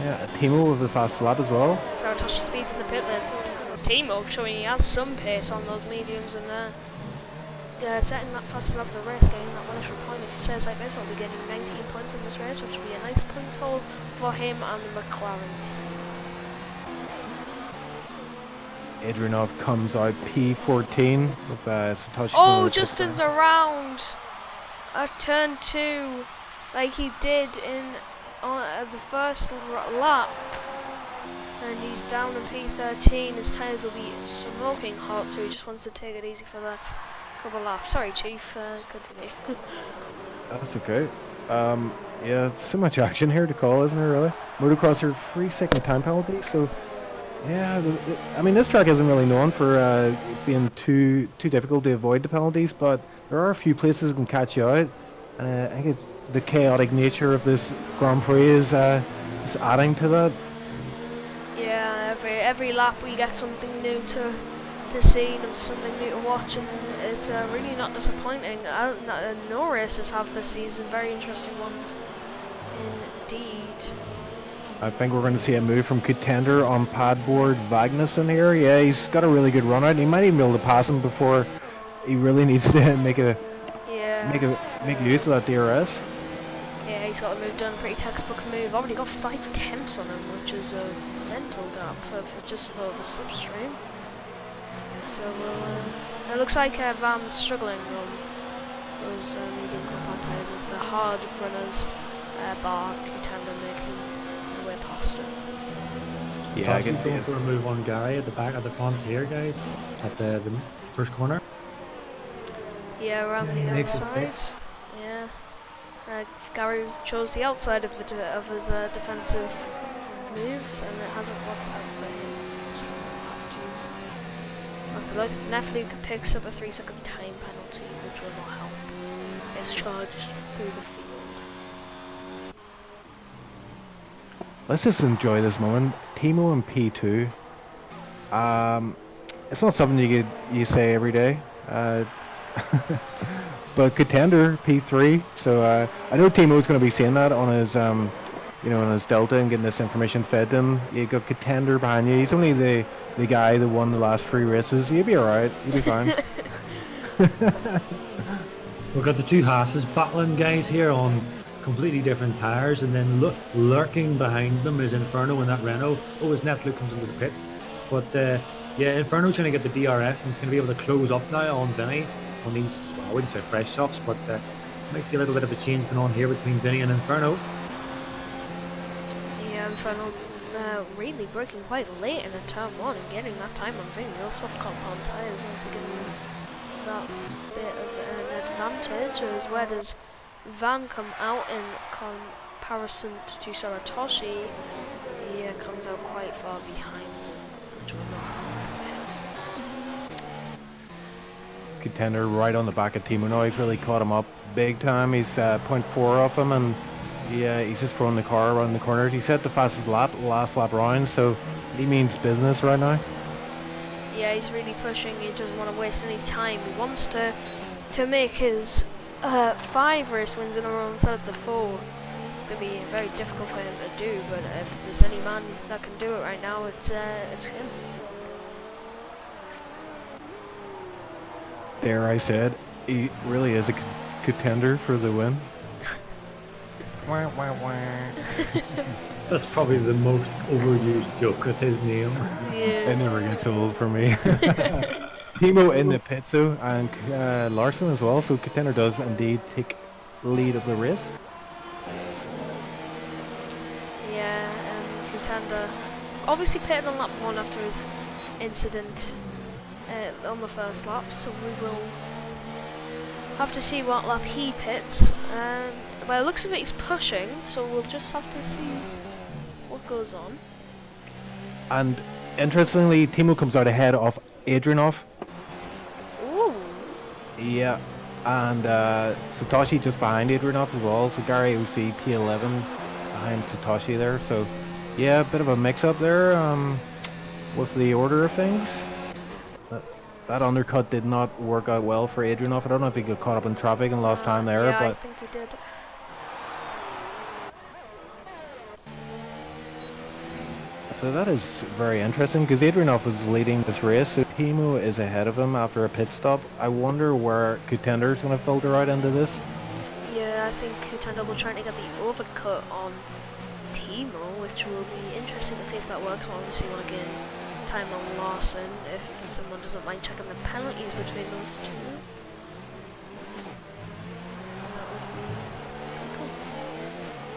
Yeah, Thimo with the fast lap as well. Saratoshi speeds in the pit lane. Thimo showing he has some pace on those mediums, and setting that fastest lap of the race, getting that one extra point. If he says like this, I'll be getting 19 points in this race, which will be a nice point haul for him and the McLaren team. Adrianov comes out P14 with Satoshi. Oh, Justin's around at turn 2, like he did in the first lap, and he's down in P13. His tyres will be smoking hot, so he just wants to take it easy for that couple laps. Sorry, Chief. Continue. That's okay. Yeah, so much action here to call, isn't there? Really, motocross are 3-second time penalty, so. Yeah, I mean, this track isn't really known for being too difficult to avoid the penalties, but there are a few places that can catch you out, and I think the chaotic nature of this Grand Prix is adding to that. Yeah, every lap we get something new to see and something new to watch, and it's really not disappointing. No races have this season, very interesting ones indeed. I think we're going to see a move from Contender on padboard Magnussen here. Yeah, he's got a really good run out, and he might even be able to pass him before he really needs to make use of that DRS. Yeah, he's got a move done, pretty textbook move. Already got 5 tenths on him, which is a mental gap for just for the slipstream. So it looks like Van's struggling on those medium compound tyres of the hard runners, bar Contender making way past him. Yeah, I can see going it. for a move on Gary at the back, at the front here, guys, at the first corner. Yeah, around And he the makes it outside. stick. Yeah. Gary chose the outside of his defensive moves, and it hasn't worked out for him. So we'll have to look. It's Nefluke picks up a 3-second time penalty, which will not help. It's charged through the field. Let's just enjoy this moment. Thimo in P2. It's not something you say every day. But Contender P3. So I know Thimo's going to be saying that on his on his Delta and getting this information fed to him. You got Contender behind you. He's only the guy that won the last 3 races. You'll be alright. You'll be fine. We've got the two Haas's battling, guys, here on completely different tyres, and then lurking behind them is Inferno in that Renault. Oh, as Nefluke comes into the pits. But yeah, Inferno trying to get the DRS, and he's going to be able to close up now on Vinny on these, well, I wouldn't say fresh softs, but might see a little bit of a change going on here between Vinny and Inferno. Yeah, Inferno really braking quite late in the turn 1 and getting that time on Vinny. Those soft compound tyres also giving him that bit of an advantage, as well as Van come out in comparison to Saratoshi. He comes out quite far behind, which will not help him. Contender right on the back of Thimo now. He's really caught him up big time. He's 0.4 off him, and he's just throwing the car around the corners. He set the fastest lap last lap round, so he means business right now. Yeah, he's really pushing. He doesn't want to waste any time. He wants to make his 5 race wins in a row instead of the 4. It's going to be very difficult for him to do, but if there's any man that can do it right now, it's him. There, I said, he really is a contender for the win. Wah, wah, wah. That's probably the most overused joke with his name. Yeah. It never gets old for me. Thimo in the pit, so, and Larson as well, so Contender does indeed take lead of the race. Yeah, Contender obviously pitted on lap 1 after his incident on the first lap, so we will have to see what lap he pits. By the looks of it, he's pushing, so we'll just have to see what goes on. And interestingly, Thimo comes out ahead of Adrianov. Ooh. Yeah, and Satoshi just behind Adrianov as well. So Gary OC P11 behind Satoshi there. So yeah, a bit of a mix-up there with the order of things. That undercut did not work out well for Adrianov. I don't know if he got caught up in traffic and lost time there, yeah, but I think he did. So that is very interesting because Adrianoff was leading this race, so Thimo is ahead of him after a pit stop. I wonder where Contender is going to filter out into this. Yeah, I think Contender will try to get the overcut on Thimo, which will be interesting to see if that works. We'll obviously want to gain time on Larson if someone doesn't mind checking the penalties between those two.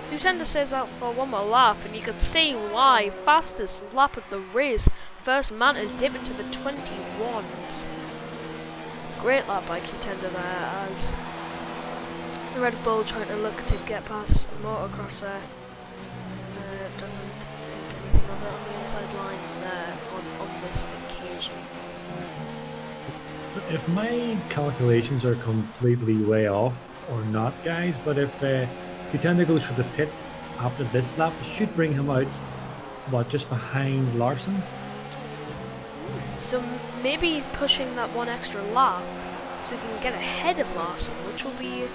Contender says out for one more lap, and you can see why. Fastest lap of the race. First man to dip into the 21s. Great lap by Contender there as the Red Bull trying to look to get past Motocross there. Doesn't think anything of it on the inside line there on this occasion. If my calculations are completely way off or not, guys, but if Contender goes for the pit after this lap, it should bring him out, what, just behind Larson? So maybe he's pushing that one extra lap so he can get ahead of Larson, which will be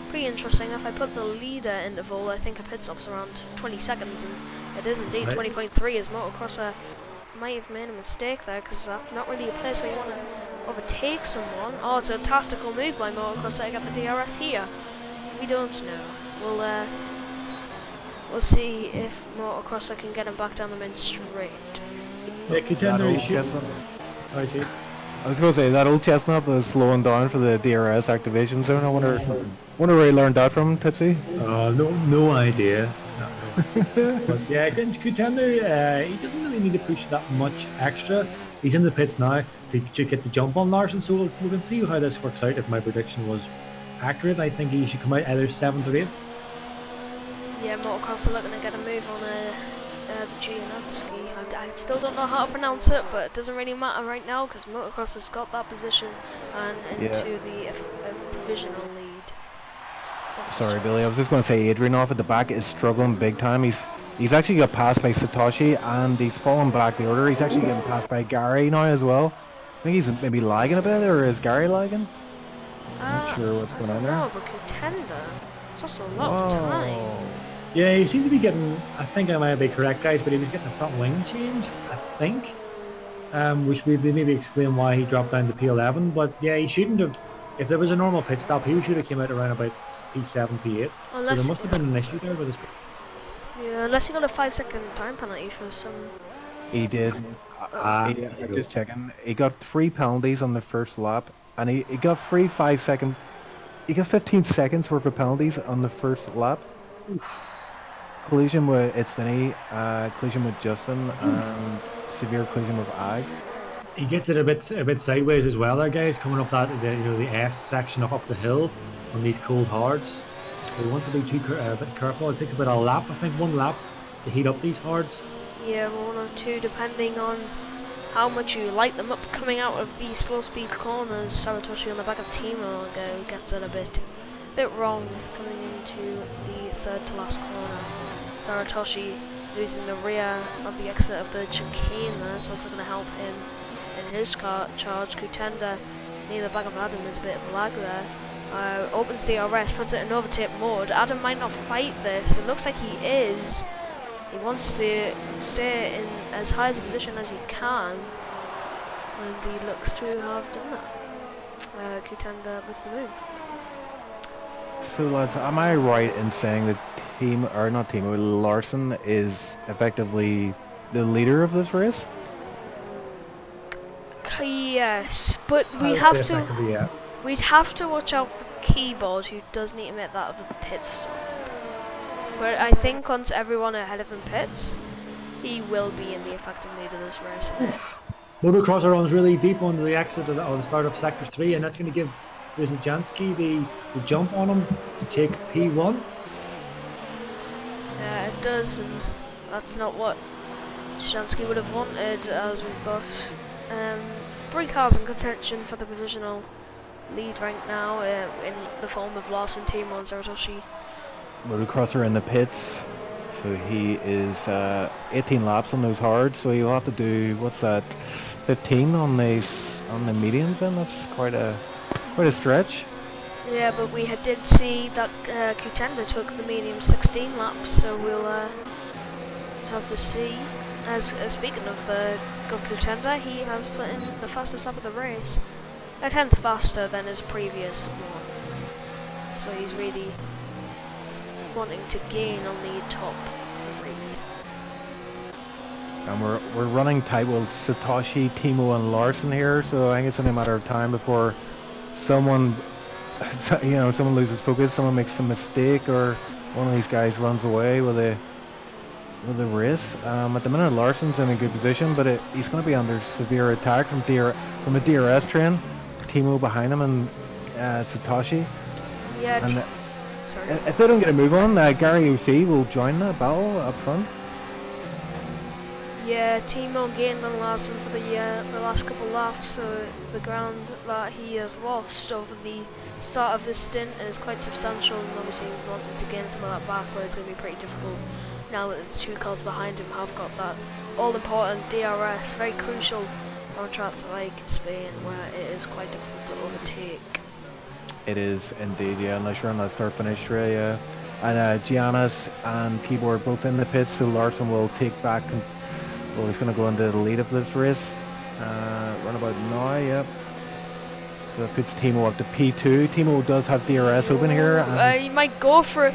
pretty interesting. If I put the leader interval, I think a pit stop's around 20 seconds, and it is indeed Right. 20.3 as Motocrosser might have made a mistake there, because that's not really a place where you want to overtake someone. Oh, it's a tactical move by Motocrosser to get the DRS here. We don't know. We'll see if Motocrosser can get him back down the main straight. Yeah, Contender old should... chestnut. Sorry, Chief. I was going to say, that old chestnut was slowing down for the DRS activation zone. I wonder where he learned that from, Tipsy? No idea. But yeah, Contender, he doesn't really need to push that much extra. He's in the pits now to get the jump on Larson, so we can see how this works out. If my prediction was accurate, I think he should come out either 7th or 8th. Yeah, Motocross are looking to get a move on Gianowski. I still don't know how to pronounce it, but it doesn't really matter right now because Motocross has got that position and into the provisional lead. Sorry, Billy. I was just going to say Adrianoff at the back is struggling big time. He's actually got passed by Satoshi and he's fallen back the order. He's actually getting passed by Gary now as well. I think he's maybe lagging a bit, or is Gary lagging? Not sure what's going on there. No, but Contender, it's just a lot of time. Yeah, he seemed to be getting, I think I might be correct, guys, but he was getting a front wing change, I think. Which would maybe explain why he dropped down to P11. But yeah, he shouldn't have. If there was a normal pit stop, he should have came out around about P7, P8. So there must have been an issue there with his. Yeah, unless he got a 5-second time penalty for some. He did. Just checking. He got 3 penalties on the first lap, and he got 5-second. He got 15 seconds worth of penalties on the first lap. Collision with Vinny, collision with Justin, and severe collision with Ag. He gets it a bit sideways as well, there, guys, coming up the S section up the hill on these cold hards. So he wants to be a bit careful. It takes about a lap, I think, 1 lap to heat up these hards. Yeah, 1 or 2, depending on how much you light them up coming out of these slow speed corners. Saratoshi on the back of Thimo gets it a bit wrong coming into the 3rd to last corner. Saratoshi losing the rear of the exit of the chicane there, so it's also going to help him in his charge. Contender near the back of Adam is a bit of a lag there. Opens DRS, puts it in overtake mode. Adam might not fight this. It looks like he is. He wants to stay in as high as a position as he can, and he looks to have done that. Contender with the move. So lads, am I right in saying that Larson is effectively the leader of this race? Yes, but we'd have to watch out for Keyboard, who does need to make that of a pit stop. But I think once everyone ahead of him pits, he will be in the effective lead of this race. Motocrosser runs really deep on the exit of the start of Sector 3, and that's going to give Jansky the jump on him to take P1. Yeah, it does, and that's not what Jansky would have wanted, as we've got 3 cars in contention for the provisional lead right now in the form of Larson, Thimo and Saratoshi. Motocrosser in the pits, so he is 18 laps on those hards, so you'll have to do, what's that, 15 on the mediums then? That's quite a stretch. Yeah, but we did see that Contender took the medium 16 laps, so we'll have to see. as speaking of the good contender, he has put in the fastest lap of the race, a tenth faster than his previous one. So he's really wanting to gain on the top three. And we're running tight with Satoshi, Thimo, and Larson here, so I think it's only a matter of time before someone, someone loses focus, someone makes a mistake, or one of these guys runs away with a race. At the minute, Larson's in a good position, but he's going to be under severe attack from a DRS train. Thimo behind him and Satoshi. Yeah. And Sorry. if they don't get a move on, Gary OC will join the battle up front. Yeah, Thimo gained on Larson for the last couple laps, so the ground that he has lost over the start of this stint is quite substantial, and obviously wanting to gain some of that back, where it's going to be pretty difficult now that the two cars behind him have got that all-important DRS, very crucial on tracks like Spain, where it is quite difficult to overtake. It is indeed, yeah, unless you're on that start-finish tray, yeah. And Giannis and Keyboard both in the pits, so Larson will take back. Well, he's going to go into the lead of this race. Runabout now, yep. So it puts Thimo up to P2. Thimo does have DRS open here. He might go for it.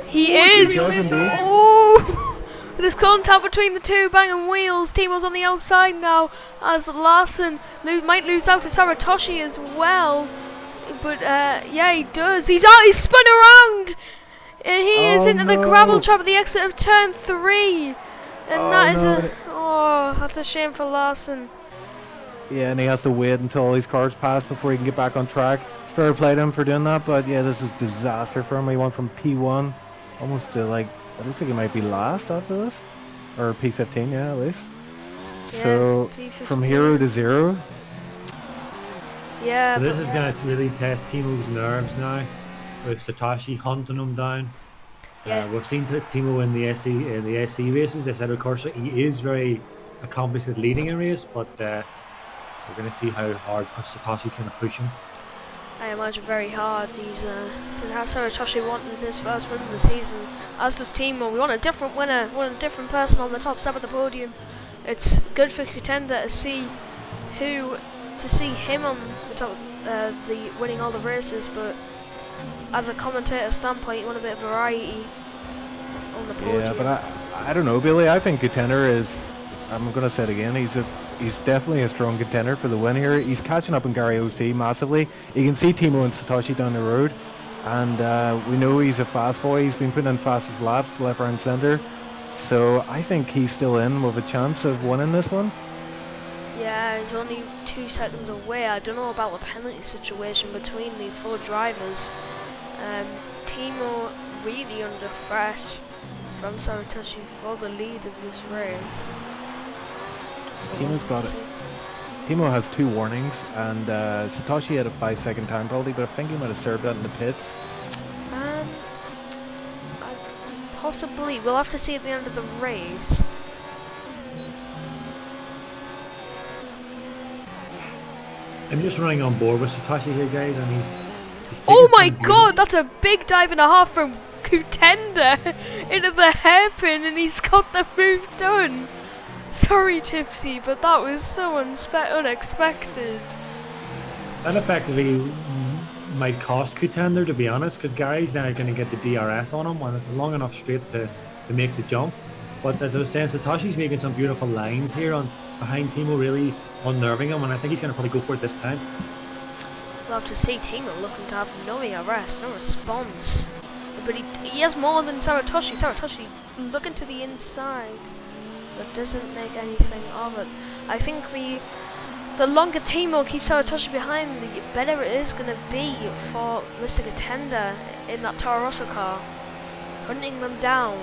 He is! Oh! There's contact between the two banging wheels. Timo's on the outside now, as Larson might lose out to Saratoshi as well. But yeah, he does. He's spun around! And he is into the gravel trap at the exit of turn 3. And that's a shame for Larson. Yeah, and he has to wait until all these cars pass before he can get back on track. Fair play to him for doing that, but yeah, this is disaster for him. He went from P1 almost to it looks like he might be last after this. Or P15, yeah, at least. Yeah, so, P15. from hero to zero. Yeah. So this is going to really test Timo's nerves now, with Satoshi hunting him down. Yeah. We've seen Thimo in the SC races, Assetto Corsa. He is very accomplished at leading a race, but we're going to see how hard Satoshi's going to push him. I imagine very hard. He's Satoshi wanting his first win of the season, as does Thimo. We want a different winner, we want a different person on the top step of the podium. It's good for Contender to see him on the top, winning all the races, but as a commentator standpoint, you want a bit of variety on the podium. Yeah, but I don't know, Billy. I think Contender is, I'm going to say it again, he's definitely a strong contender for the win here. He's catching up on Gary OC massively. You can see Thimo and Satoshi down the road, and we know he's a fast boy. He's been putting in fastest laps, left, right, and centre. So I think he's still in with a chance of winning this one. Yeah, he's only 2 seconds away. I don't know about the penalty situation between these 4 drivers. Thimo really under threat from Saratoshi for the lead of this race. So Thimo has 2 warnings, and Satoshi had a 5-second time penalty, but I think he might have served that in the pits. Possibly. We'll have to see at the end of the race. I'm just running on board with Satoshi here, guys, and he's oh my god, that's a big dive and a half from Contender into the hairpin, and he's got the move done. Sorry, Tipsy, but that was so unexpected. That effectively might cost Contender, to be honest, because Gary's now going to get the DRS on him when it's a long enough straight to make the jump. But as I was saying, Satoshi's making some beautiful lines here behind Thimo, really unnerving him, and I think he's going to probably go for it this time. Love to see Thimo looking to have no arrest, no response. But he has more than Saratoshi. Saratoshi looking to the inside, but doesn't make anything of it. I think the longer Thimo keeps Saratoshi behind, the better it is going to be for Mr. Contender in that Toro Rosso car, hunting them down.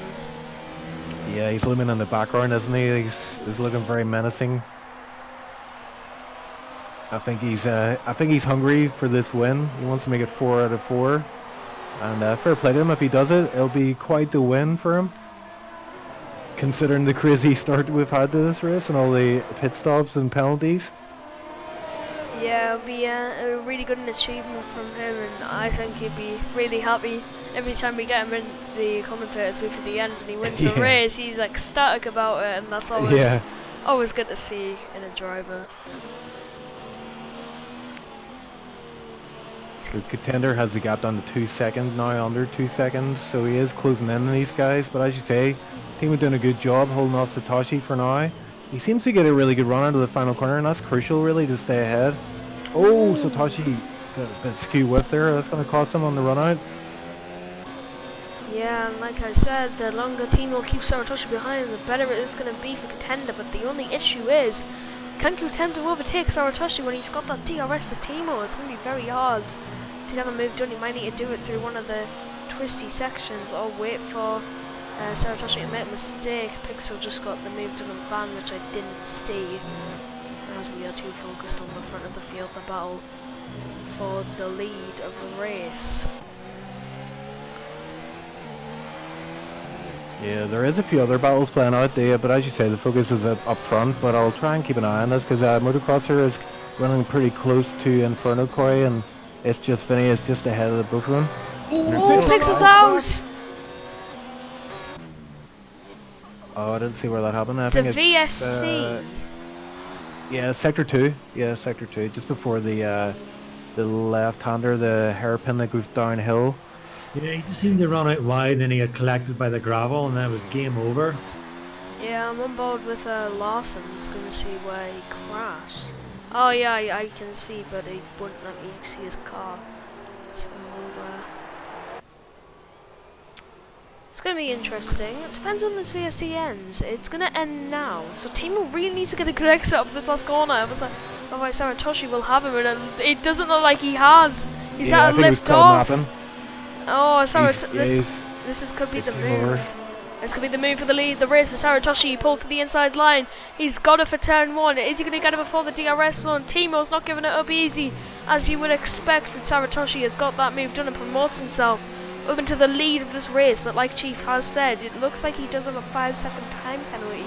Yeah, he's looming in the background, isn't he? He's looking very menacing. I think he's hungry for this win. He wants to make it 4 out of 4, and fair play to him. If he does it, it'll be quite the win for him, considering the crazy start we've had to this race and all the pit stops and penalties. Yeah, it'll be a really good achievement from him, and I think he'd be really happy every time we get him in the commentators booth at the end and he wins a race, he's like ecstatic about it, and that's always good to see in a driver. So Contender has the gap down to 2 seconds now, under 2 seconds, so he is closing in on these guys. But as you say, Thimo doing a good job holding off Satoshi for now. He seems to get a really good run out of the final corner, and that's crucial really to stay ahead. Oh, Satoshi got a bit skew whip there. That's going to cost him on the run out. Yeah, and like I said, the longer Thimo keeps Saratoshi behind, the better it is going to be for Contender. But the only issue is, can Contender overtake Saratoshi when he's got that DRS to Thimo? It's going to be very hard to get a move done. He might need to do it through one of the twisty sections or wait for Saratoshi to make a mistake. Pixel just got the move done on Van, which I didn't see, as we are too focused on the front of the field, the battle for the lead of the race. Yeah, there is a few other battles playing out there, but as you say, the focus is up front. But I'll try and keep an eye on this, because Motocrosser is running pretty close to Inferno Koi, and it's just Vinny is just ahead of the both of them. Oh, Pixel's out! Oh, I didn't see where that happened. I It's think a VSC. Yeah, Sector 2. Yeah, Sector 2, just before the left-hander, the hairpin that goes downhill. Yeah, he just seemed to run out wide, and then he got collected by the gravel, and then it was game over. Yeah, I'm on board with Lawson. He's going to see where he crashed. Oh yeah, I can see, but he wouldn't let me see his car. So it's going to be interesting. It depends on this VSC ends. It's going to end now. So Thimo really needs to get a good exit up this last corner. I was like, otherwise Saratoshi will have him, and it doesn't look like he has. He's had a lift off. Oh, sorry. This could be the move. This could be the move for the lead. The race for Saratoshi. He pulls to the inside line. He's got it for turn 1. Is he going to get it before the DRS zone? Timo's not giving it up easy, as you would expect. But Saratoshi has got that move done and promotes himself up into the lead of this race. But like Chief has said, it looks like he does have a 5-second time penalty.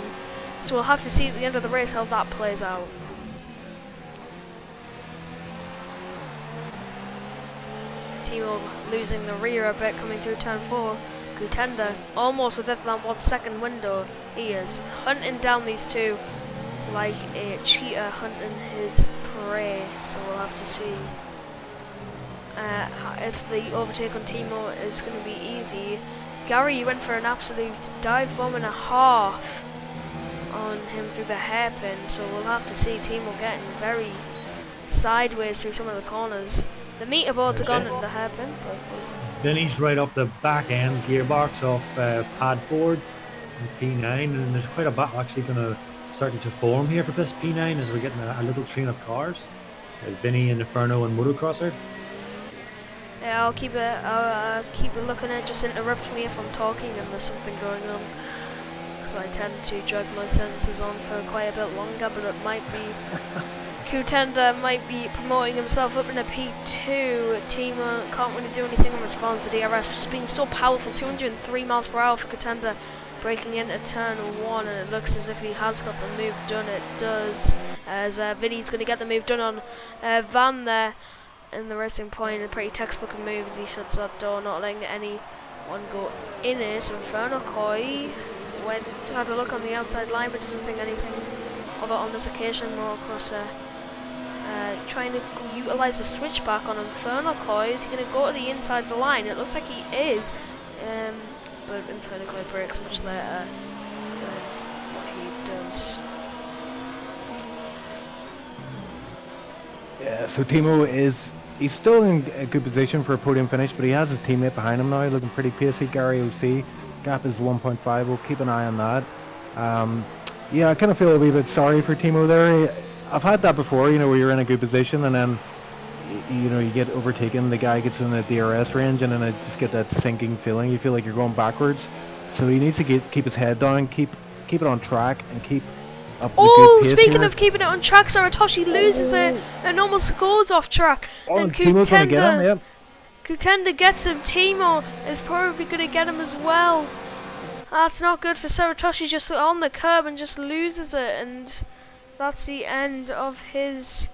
So we'll have to see at the end of the race how that plays out. Thimo losing the rear a bit coming through turn 4. Contender almost within that 1 second window. He is hunting down these two like a cheetah hunting his prey. So we'll have to see if the overtake on Thimo is going to be easy. Gary went for an absolute dive bomb and a half on him through the hairpin. So we'll have to see Thimo getting very sideways through some of the corners. The meter boards are gone in the hairpin, but then he's right up the back end gearbox off pad board P9, and there's quite a battle actually starting to form here for this P9 as we're getting a little train of cars. Vinny and Inferno and Motocrosser. Yeah, I'll keep it looking at it. Just interrupt me if I'm talking and there's something going on, because I tend to drag my sentences on for quite a bit longer. But it might be Contender might be promoting himself up in a P2. Thimo can't really do anything in response to DRS, just being so powerful. 203 miles per hour for Contender, breaking into turn 1, and it looks as if he has got the move done. It does, as Vinny's going to get the move done on Van there in the racing point. A pretty textbook of moves. He shuts that door, not letting anyone go in it. Inferno Koi had a look on the outside line, but doesn't think anything of it on this occasion. More across trying to utilise the switchback on Inferno Koi. Is he going to go to the inside of the line? It looks like he is, but Inferno Koi breaks much later than what he does. Yeah, so Thimo he's still in a good position for a podium finish, but he has his teammate behind him now, looking pretty pacey. Gary OC, gap is 1.5. We'll keep an eye on that. Yeah, I kind of feel a wee bit sorry for Thimo there. I've had that before, where you're in a good position and then, you get overtaken, the guy gets in the DRS range, and then I just get that sinking feeling. You feel like you're going backwards. So he needs to keep his head down, keep it on track, and keep up the good pace. Speaking here. of keeping it on track, Saratoshi loses it and almost goes off track. And Timo's going to get him, yep. Contender gets him. Thimo is probably going to get him as well. That's not good for Saratoshi, just on the curb and just loses it, and that's the end of his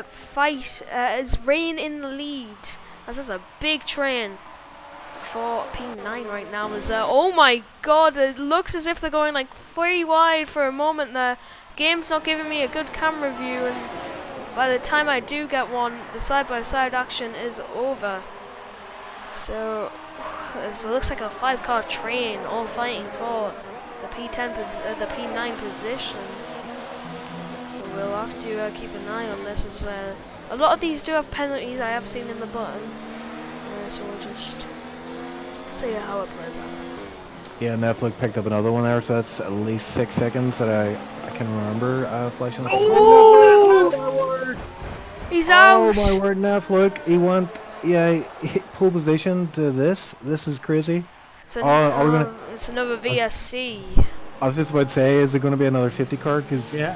fight. His reign in the lead, as there's a big train for P9 right now. Is oh my god, it looks as if they're going like 3 wide for a moment there. Game's not giving me a good camera view, and by the time I do get one, the side-by-side action is over. So it looks like a 5-car train all fighting for the the P9 position. So we'll have to keep an eye on this, as a lot of these do have penalties I have seen in the button. So we'll just see how it plays out. Yeah, Netflix picked up another one there, so that's at least 6 seconds that I can remember flashing. Oh! He's out! Oh my word, Netflix! He went, pole position to this. This is crazy. It's another VSC. I was just about to say, is it going to be another safety car? Cause Yeah,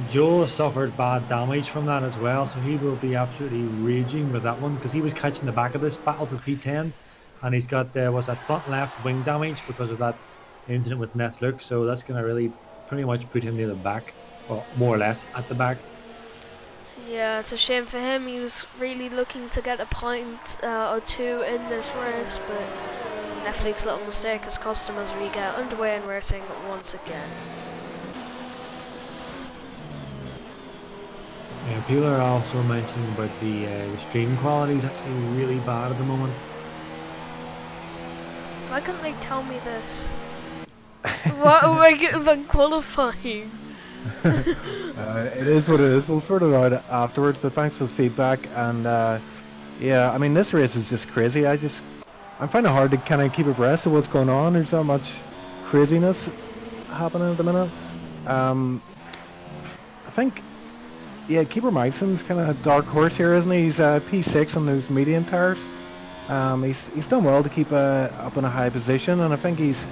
Joe suffered bad damage from that as well, so he will be absolutely raging with that one, because he was catching the back of this battle for P10, and he's got was that front left wing damage because of that incident with Netflix, so that's going to really pretty much put him near the back, or more or less at the back. Yeah, it's a shame for him. He was really looking to get a point or two in this race, but Netflix's little mistake has cost him as we get underway in racing once again. Yeah, people are also mentioning about the stream quality is actually really bad at the moment. Why couldn't they tell me this? What am I getting from qualifying? it is what it is. We'll sort it out afterwards, but thanks for the feedback. And yeah, I mean, this race is just crazy. I'm finding it hard to kind of keep abreast of what's going on. There's so much craziness happening at the minute. I think, yeah, Keeper Magson's kind of a dark horse here, isn't he? He's P6 on those medium tires. He's done well to keep up in a high position, and I think he's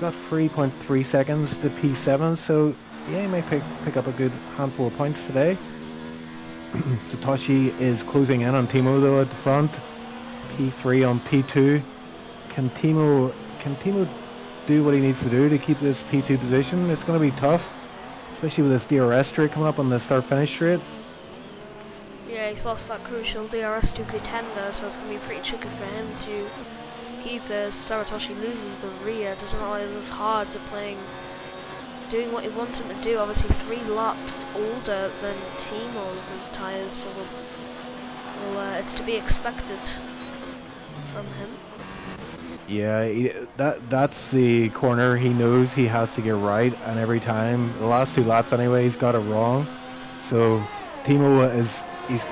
got 3.3 seconds to P7, so yeah, he may pick up a good handful of points today. Satoshi is closing in on Thimo though at the front. P3 on P2. Can Thimo do what he needs to do to keep this P2 position? It's going to be tough, especially with this DRS straight coming up on the start-finish straight. Yeah, he's lost that crucial DRS to contender, so it's going to be pretty tricky for him to keep as Saratoshi loses the rear. Doesn't look like it's hard to doing what he wants him to do. Obviously 3 laps older than Thimo's tyres, so it's to be expected from him. Yeah, that's the corner he knows he has to get right, and every time, the last 2 laps anyway, he's got it wrong. So Thimo he's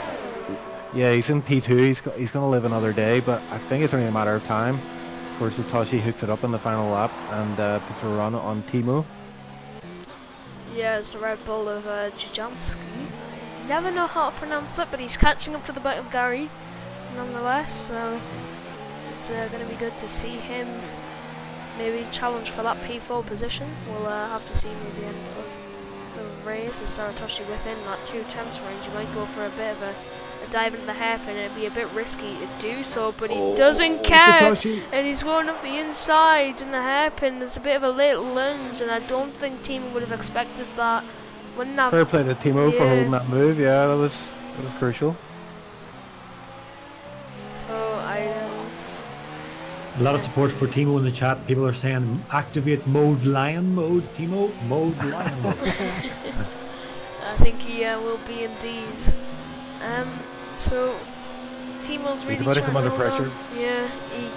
in P2. He's going to live another day, but I think it's only a matter of time before Satoshi hooks it up in the final lap and puts a run on Thimo. Yeah, it's the Red Bull of Jujanski. Never know how to pronounce it, but he's catching up to the back of Gary nonetheless, so it's going to be good to see him maybe challenge for that P4 position. We'll have to see near the end of the race. As Saratoshi within that 2 temps range, you might go for a bit of a dive into the hairpin. It'd be a bit risky to do so, but he doesn't care, and he's going up the inside in the hairpin. It's a bit of a late lunge, and I don't think Thimo would have expected that. Fair play to Thimo for holding that move. Yeah, that was crucial. So a lot of support for Thimo in the chat. People are saying activate mode lion mode. Thimo mode lion mode. I think he will be indeed. So Thimo's really he's about to come under pressure. Yeah,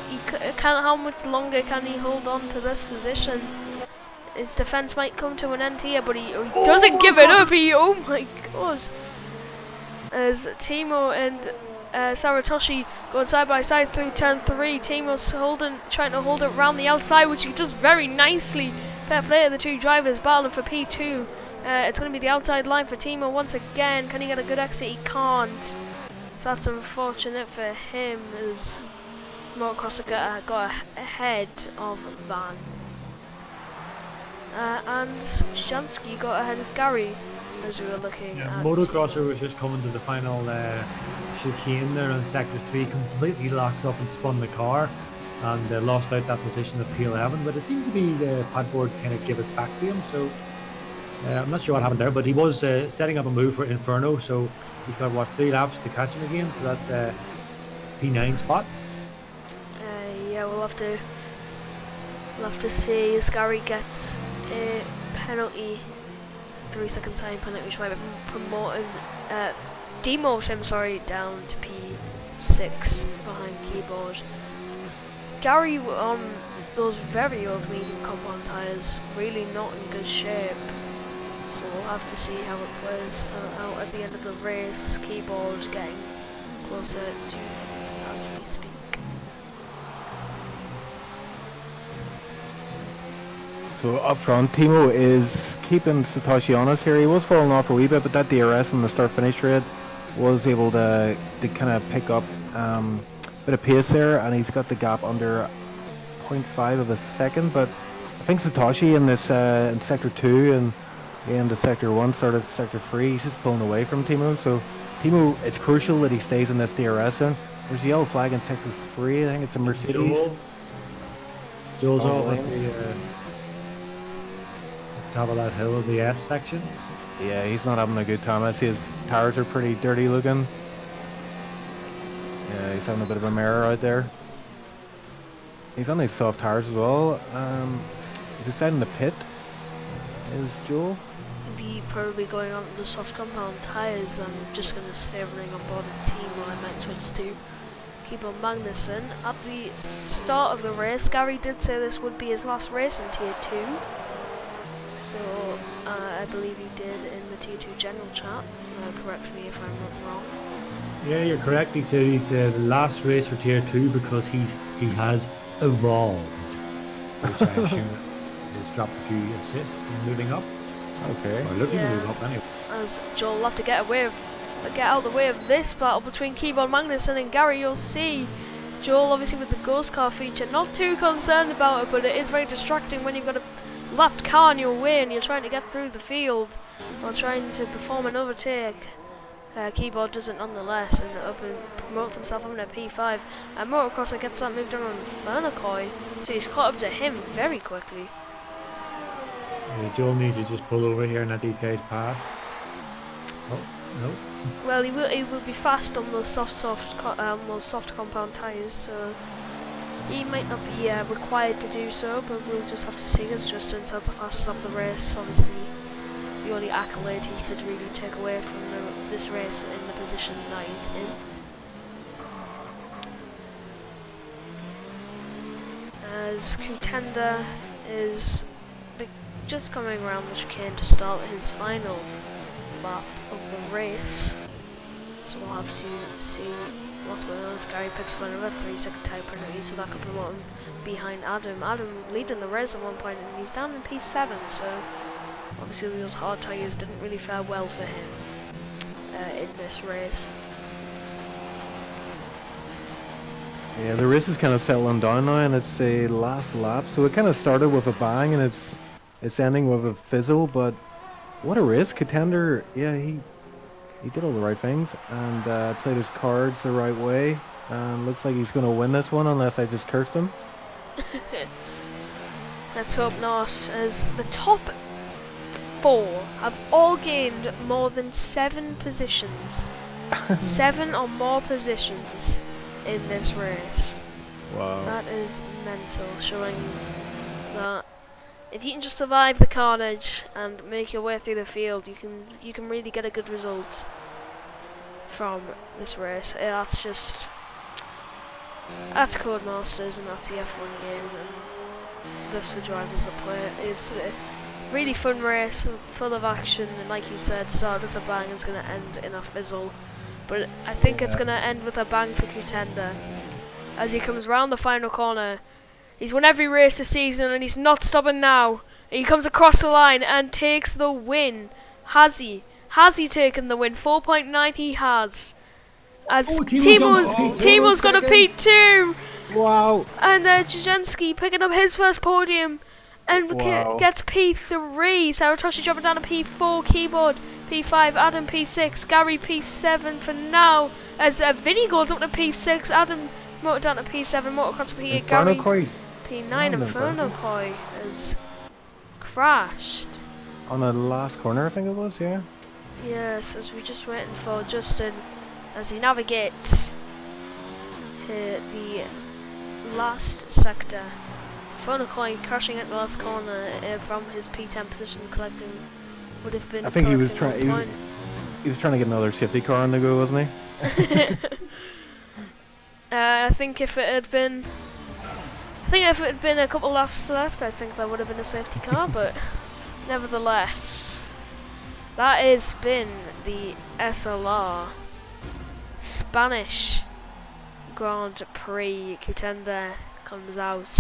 he can't. How much longer can he hold on to this position? His defense might come to an end here, but he doesn't give it up. Oh my god! As Thimo and Saratoshi going side by side through turn 3, Thimo's trying to hold it around the outside, which he does very nicely. Fair play to the 2 drivers battling for P2. It's going to be the outside line for Thimo once again. Can he get a good exit? He can't. So that's unfortunate for him, as Motocrosser got ahead of Van. And Jansky got ahead of Gary, as we were looking at. Motocrosser was just coming to the final chicane there on sector 3, completely locked up and spun the car, and lost out that position of P11, but it seems to be the padboard kind of give it back to him, so I'm not sure what happened there, but he was setting up a move for Inferno, so he's got 3 laps to catch him again for that P9 spot. yeah, we'll have to see as Gary gets a penalty, 3 second time penalty, which might be promoting, demote him, sorry, down to P6 behind keyboard. Gary on those very old medium compound tyres, really not in good shape. So we'll have to see how it plays out at the end of the race. Keyboard getting closer to as we speak. So up front, Thimo is keeping Satoshi honest here. He was falling off a wee bit, but that DRS in the start-finish raid was able to kind of pick up a bit of pace there, and he's got the gap under 0.5 of a second. But I think Satoshi in this in sector 2 and into sector 1 started sector 3. He's just pulling away from Thimo. So Thimo, it's crucial that he stays in this DRS zone. There's a yellow flag in sector 3. I think it's a Mercedes. Joel's off at the top of that hill of the S section. Yeah, he's not having a good time. I see his tires are pretty dirty looking. Yeah, he's having a bit of a mirror out there. He's on these soft tires as well. He's deciding to pit. Is Joel? Be probably going on to the soft compound tyres. I'm just going to stay running on board the team, or I might switch to Keyboard Magnussen. At the start of the race, Gary did say this would be his last race in Tier 2. So, I believe he did in the Tier 2 general chat. Correct me if I'm not wrong. Yeah, you're correct. He said he's the last race for Tier 2 because he has evolved, which I assume has dropped a few assists and moving up. Okay. Or looking to move up anyway. As Joel will have to get out of the way of this battle between Keyboard Magnussen and Gary. You'll see Joel, obviously with the ghost car feature, not too concerned about it, but it is very distracting when you've got a lapped car in your way and you're trying to get through the field while trying to perform an overtake. Keyboard doesn't nonetheless, and promotes himself up in a P5. And Motocrosser gets that moved on Fernacoy, so he's caught up to him very quickly. Yeah, Joel needs to just pull over here and let these guys past. Oh, no. Well, he will be fast on those soft compound tyres, so he might not be required to do so, but we'll just have to see, as Justin tells the fastest of the race. Obviously, the only accolade he could really take away from this race in the position that he's in. As Contender is just coming around the chicane to start his final lap of the race. So we'll have to see what's going on as Gary picks up another 3 second time penalty, so that could promote him behind Adam. Adam leading the race at one point, and he's down in P7, so obviously those hard tyres didn't really fare well for him in this race. Yeah, the race is kind of settling down now, and it's a last lap. So it kind of started with a bang, and it's ending with a fizzle. But what a race! Contender, yeah, he did all the right things and played his cards the right way. And looks like he's going to win this one, unless I just cursed him. Let's hope not, as the top 4 have all gained more than 7 positions. 7 or more positions in this race. Wow. That is mental, showing that if you can just survive the carnage and make your way through the field, you can really get a good result from this race. That's Codemasters, and that's the F1 game, and that's the drivers that play it. It's a really fun race, full of action, and like you said, started with a bang, it's going to end in a fizzle. But I think it's going to end with a bang for Contender. As he comes round the final corner, he's won every race this season and he's not stopping now. He comes across the line and takes the win. Has he? Has he taken the win? 4.9 he has. As Timo's got a P2. Wow. And Jajenski picking up his first podium and gets P3. Saratoshi dropping down to P4. Keyboard P5. Adam P6. Gary P7 for now. As Vinny goes up to P6. Adam Motor down to P7. Motocross P8. Gary P9. Inferno Koi has crashed. On the last corner, I think it was, yeah? Yes, as we're just waiting for Justin as he navigates the last sector. Thrown a coin, crashing at the last corner from his P10 position, collecting would have been. I think he was collecting 1 point. he was trying to get another safety car on the go, wasn't he? I think if it had been a couple laps left, I think that would have been a safety car, but nevertheless, that has been the SLR Spanish Grand Prix. Contender comes out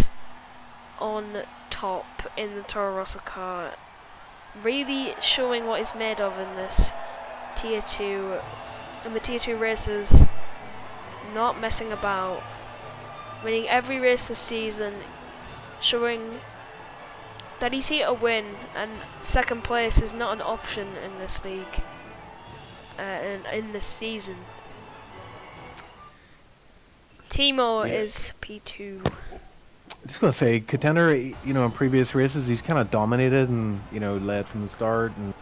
on top in the Toro Rosso car, really showing what it's made of in this tier 2, in the tier 2 races, not messing about, winning every race this season, showing that he's here to win, and second place is not an option in this league, in this season. Thimo is P2. I'm just gonna say, Contender, you know, in previous races, he's kind of dominated and, you know, led from the start and,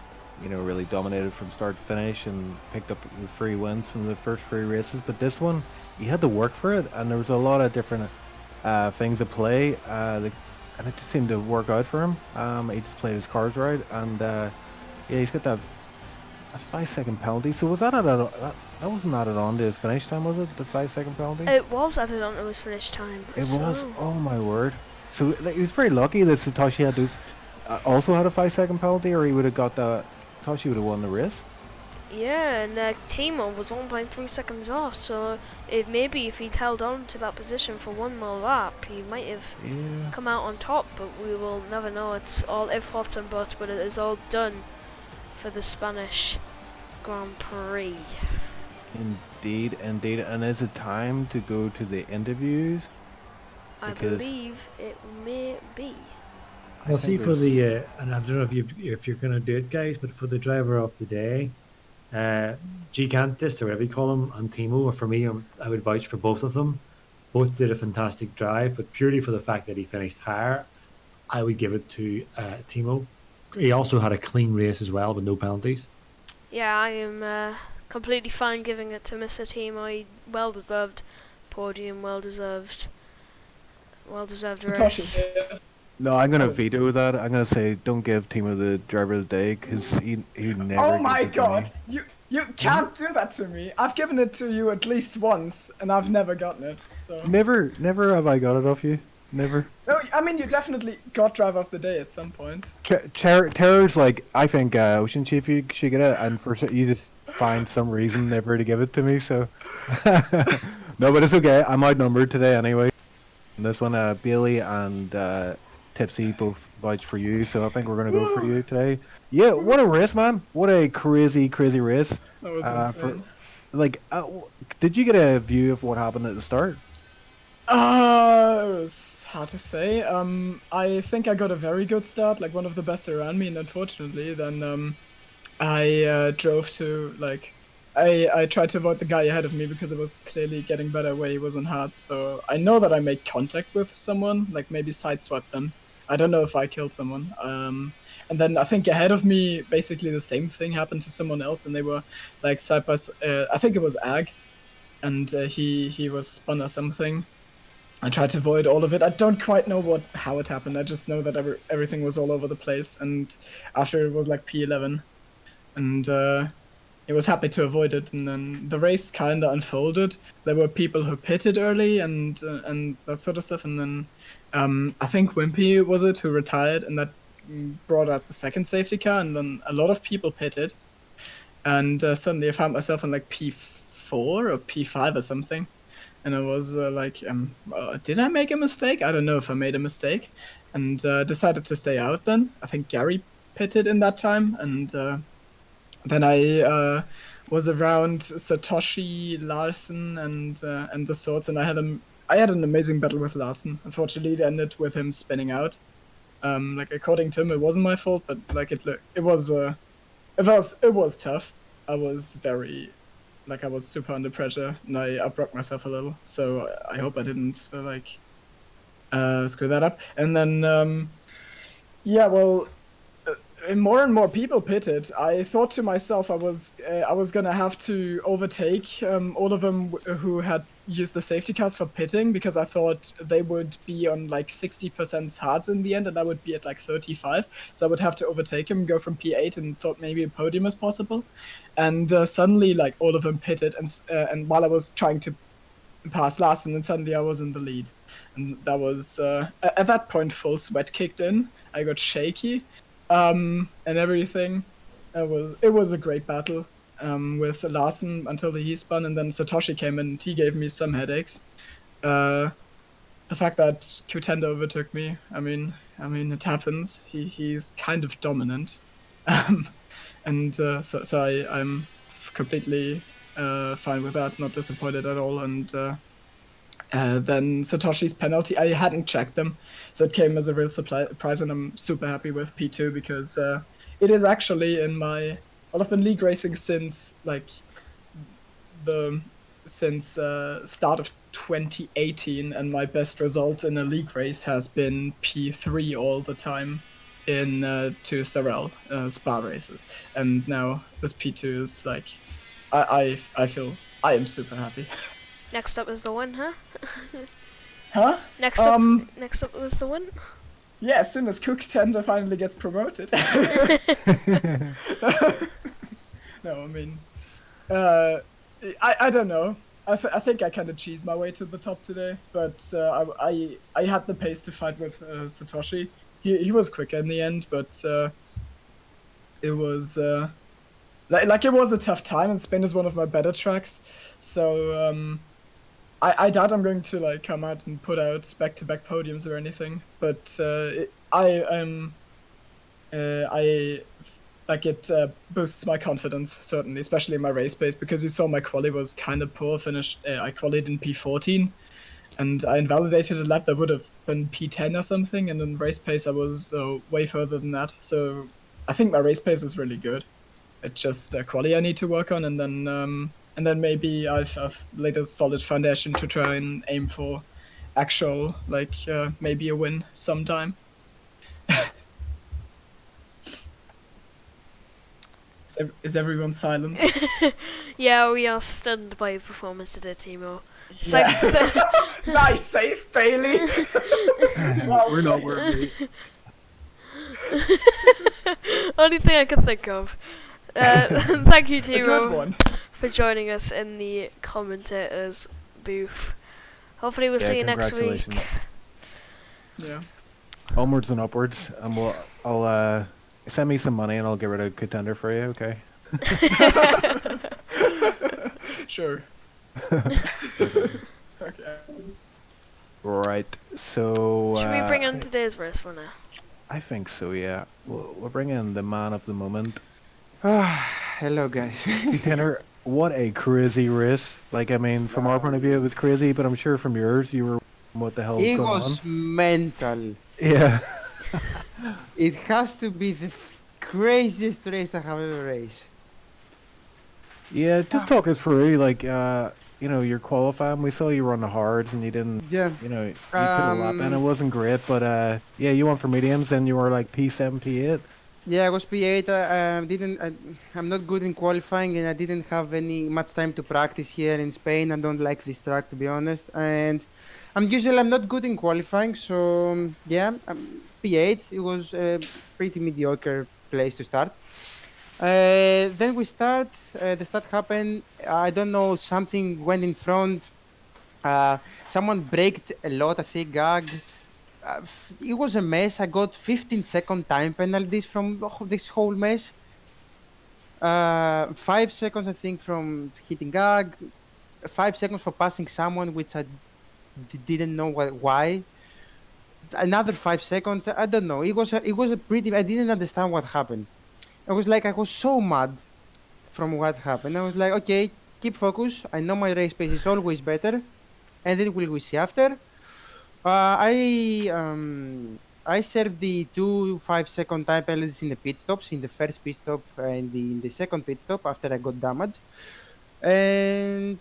you know, really dominated from start to finish and picked up the 3 wins from the first 3 races. But this one, he had to work for it, and there was a lot of different things at play, and it just seemed to work out for him. He just played his cards right, and yeah, he's got that a 5-second penalty. So was that that wasn't added on to his finish time, was it? The 5-second penalty? It was added on to his finish time. It was. Oh my word! So like, he was very lucky that Satoshi had those, also had a 5-second penalty, or he would have got the. Satoshi would have won the race. Yeah, and Thimo was 1.3 seconds off, so maybe if he'd held on to that position for 1 more lap, he might have come out on top, but we will never know. It's all if, buts and buts, but it is all done for the Spanish Grand Prix. Indeed, indeed. And is it time to go to the interviews? I believe it may be. I'll see for the, and I don't know if you're going to do it, guys, but for the driver of the day, Gigantis, or whatever you call him, and Thimo, for me, I would vouch for both of them. Both did a fantastic drive, but purely for the fact that he finished higher, I would give it to Thimo. He also had a clean race as well with no penalties. Yeah, I am completely fine giving it to Mr. Thimo. Well deserved podium, well deserved race. No, I'm gonna veto that. I'm gonna say don't give Thimo the driver of the day, because he never. Oh my god! You can't do that to me. I've given it to you at least once, and I've never gotten it. So never have I got it off you. Never. No, I mean you definitely got driver of the day at some point. Terror's like, I think Ocean Chief you should get it, and for you just find some reason never to give it to me. So no, but it's okay. I'm outnumbered today anyway. And this one, Bailey and Tipsy both vouch for you, so I think we're gonna go for you today. Yeah, what a race, man! What a crazy race. That was insane. Did you get a view of what happened at the start? It was hard to say. I think I got a very good start, like one of the best around me, and unfortunately, then I drove to I tried to avoid the guy ahead of me because it was clearly getting better where he was on hards. So I know that I made contact with someone, like maybe sideswiped them. I don't know if I killed someone. And then I think ahead of me, basically the same thing happened to someone else, and they were like side by side. I think it was Ag, and he was spun or something. I tried to avoid all of it. I don't quite know how it happened. I just know that everything was all over the place. And after it was like P11, and he was happy to avoid it. And then the race kind of unfolded. There were people who pitted early and that sort of stuff. And then I think Wimpy was it who retired, and that brought out the second safety car. And then a lot of people pitted, and suddenly I found myself in like P4 or P5 or something. And I was did I make a mistake? I don't know if I made a mistake. And decided to stay out then. I think Gary pitted in that time. And then I was around Satoshi, Larson, and the sorts. And I had an amazing battle with Larson. Unfortunately, it ended with him spinning out. According to him, it wasn't my fault, but it was tough. I was I was super under pressure, and I outbroke myself a little, so I hope I didn't screw that up. And then more and more people pitted. I thought to myself I was gonna have to overtake all of them who had used the safety cars for pitting, because I thought they would be on like 60% hards in the end, and I would be at like 35. So I would have to overtake him, go from P8, and thought maybe a podium is possible. And suddenly, like, all of them pitted, and while I was trying to pass Larsen, and suddenly I was in the lead, and that was at that point full sweat kicked in. I got shaky. And everything. It was a great battle with Larsen until he spun, and then Satoshi came in and he gave me some headaches. The fact that Q10 overtook me, I mean it happens. He's kind of dominant, and so I'm completely fine with that, not disappointed at all. And then Satoshi's penalty, I hadn't checked them, so it came as a real surprise, and I'm super happy with P2 because it is actually in my... Well, I've been league racing since start of 2018, and my best result in a league race has been P3 all the time in 2 Sorel Spa races, and now this P2 is like... I feel I am super happy. Next up is the one, huh? Huh? Next up is the one. Yeah, as soon as Cook Tender finally gets promoted. No, I mean, I don't know. I think I kind of cheesed my way to the top today, but I had the pace to fight with Satoshi. He was quicker in the end, but it was like it was a tough time, and Spain is one of my better tracks, so I doubt I'm going to like come out and put out back-to-back podiums or anything, but it boosts my confidence, certainly, especially in my race pace, because you saw my quali was kind of poor. I qualied in P14, and I invalidated a lap that would have been P10 or something, and in race pace I was way further than that. So I think my race pace is really good. It's just quali I need to work on, and then maybe I've laid a solid foundation to try and aim for actual, like, maybe a win sometime. Is everyone silent? Yeah, we are stunned by your performance today, Thimo. Yeah. Nice save, Bailey! We're not worried. Only thing I could think of. Thank you, A good one. Thimo, for joining us in the commentators booth. Hopefully we'll see you next week. Congratulations. Yeah. Onwards and upwards, and I'll send me some money and I'll get rid of Contender for you, okay? Sure. Okay. Right, so... Should we bring in today's race for now? I think so, yeah. We'll bring in the man of the moment. Hello, guys. Contender, what a crazy race. Like, I mean, from our point of view it was crazy, but I'm sure from yours you were... What the hell is It going was on? mental. Yeah. It has to be the craziest race I have ever raced. Yeah, just talk us through, like, you know, you're qualifying. We saw you run the hards and you didn't, Yeah. you know, you put a lap in. It wasn't great, but yeah, you went for mediums and you were like P7, P8. Yeah, I was P8. I'm not good in qualifying, and I didn't have any much time to practice here in Spain. I don't like this track, to be honest. And I'm not good in qualifying, so yeah, P8. It was a pretty mediocre place to start. Then we start. The start happened. I don't know. Something went in front. Someone braked a lot. I think gagged. It was a mess. I got 15-second time penalties from this whole mess. 5 seconds, I think, from hitting gag. 5 seconds for passing someone, which I didn't know why. Another 5 seconds. I don't know. It was a pretty. I didn't understand what happened. I was so mad from what happened. I was like, okay, keep focus. I know my race pace is always better, and then we'll see after. I served the 2 5-second time penalties in the pit stops, in the first pit stop and in the second pit stop after I got damaged. And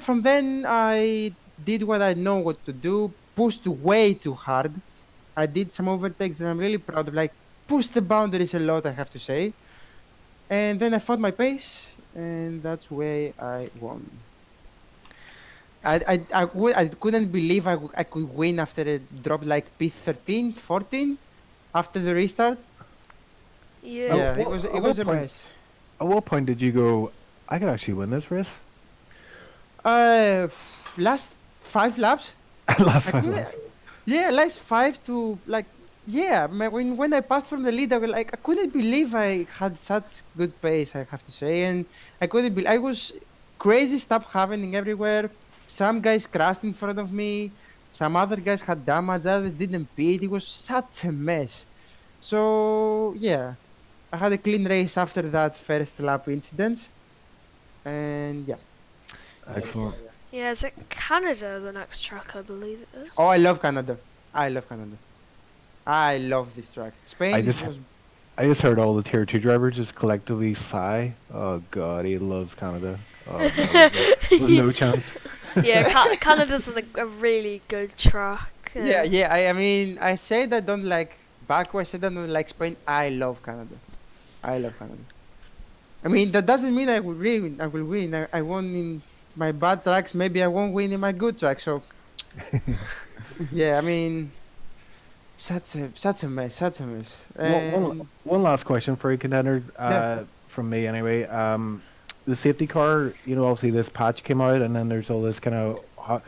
from then I did what I know what to do, pushed way too hard. I did some overtakes that I'm really proud of, like pushed the boundaries a lot, I have to say. And then I found my pace, and that's where I won. I couldn't believe I could win after it dropped like P13, 14 after the restart. Yeah. Yeah, what- it at was what a point- mess. At what point did you go, I could actually win this race? Last 5 laps. Last I 5 couldn't- laps. Yeah, last 5 to like. Yeah, when I passed from the lead, I was like, I couldn't believe I had such good pace. I have to say, and I couldn't be. I was crazy stuff happening everywhere. Some guys crashed in front of me. Some other guys had damage. Others didn't pit. It was such a mess. So yeah, I had a clean race after that first lap incident, and yeah. Excellent. Yeah, is it Canada, the next track, I believe it is? Oh, I love Canada. I love Canada. I love this track. Spain I just- was I just heard all the tier 2 drivers just collectively sigh. Oh god, he loves Canada. Oh, no, there's no chance. Yeah, Canada's a really good track. yeah. I mean, I said I don't like Baku. I said I don't like Spain. I love Canada. I love Canada. I mean, that doesn't mean I will win. I will win. I won in my bad tracks. Maybe I won't win in my good tracks. So yeah, I mean, such a mess. Such a mess. One last question for you, contender, Yeah. from me anyway. The safety car, obviously this patch came out, and then there's all this kind of,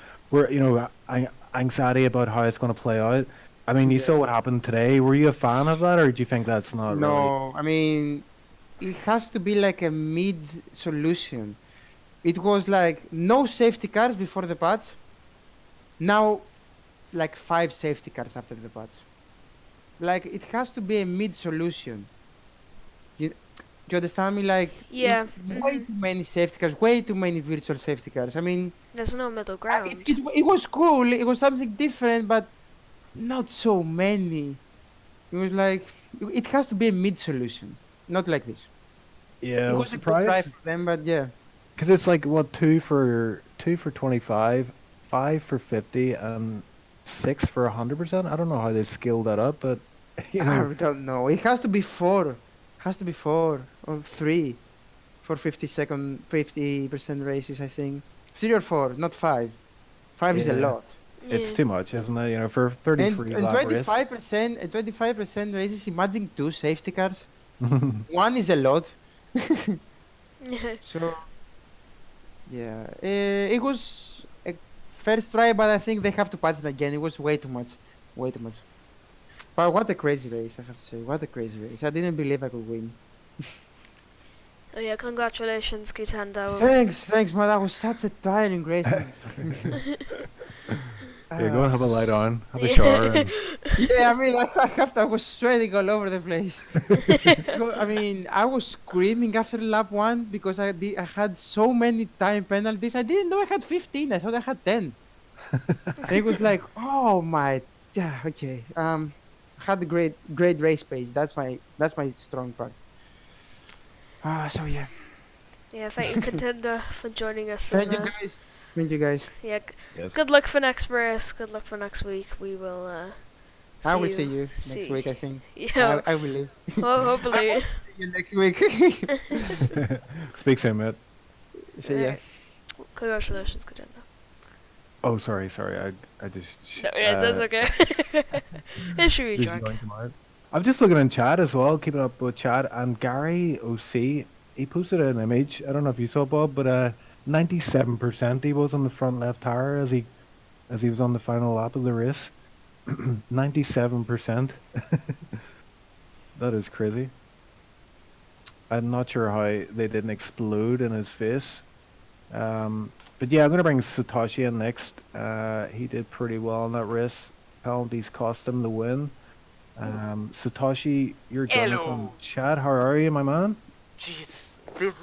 anxiety about how it's going to play out. I mean, you saw what happened today. Were you a fan of that, or do you think that's not really? No, I mean, it has to be like a mid solution. It was like no safety cars before the patch. Now, like 5 safety cars after the patch. Like it has to be a mid solution. You understand me? Like Yeah. way too many safety cars, way too many virtual safety cars. I mean, There's no middle ground. it was cool. It was something different, but not so many. It was like it has to be a mid solution, not like this. Yeah, I It was was a good try surprised. for them, but yeah. Because it's like, what, 2 for 25, 5 for 50, and 6 for 100%? I don't know how they scaled that up, but, I don't know. It has to be 4. Has to be 4 or 3 for 50% races, I think. 3 or 4, not 5. 5 is a Yeah. lot. it's Yeah. too much, isn't it? For And 33 lap race. 25% races, imagine 2 safety cars. 1 is a lot. So, yeah. It was a first try, but I think they have to patch it again. It was way too much. Way too much. But what a crazy race, I have to say. What a crazy race. I didn't believe I could win. Oh yeah, congratulations, Contendo. Thanks, man. That was such a tiring race. Yeah, go and have a light on, have a Yeah. shower. And, Yeah, I mean, I was sweating all over the place. I mean, I was screaming after lap 1 because I had so many time penalties. I didn't know I had 15. I thought I had 10. And it was like, oh my, yeah, okay. Had a great race pace. That's my strong part. So yeah. Yeah, thank you, Contender, for joining us. Thank you and, guys. Thank you guys. Yeah, yes. good luck for next race. Good luck for next week. We will. I will see you see- next week, I think. Yeah. I will leave. Well, hopefully. See you next week. Speak soon, mate. See ya. Congratulations, Contender. Oh, sorry. I just. No, yeah, that's okay. Issue you, just Jack. yoinked him out. I'm just looking in chat as well, keeping up with chat, and Gary OC, he posted an image. I don't know if you saw, Bob, but 97% he was on the front left tire as he was on the final lap of the race. 97%. That is crazy. I'm not sure how they didn't explode in his face. But yeah, I'm going to bring Satoshi in next. He did pretty well in that race. Penalties cost him the win. Satoshi, you're joining Hello. from chat. How are you, my man? Jesus, this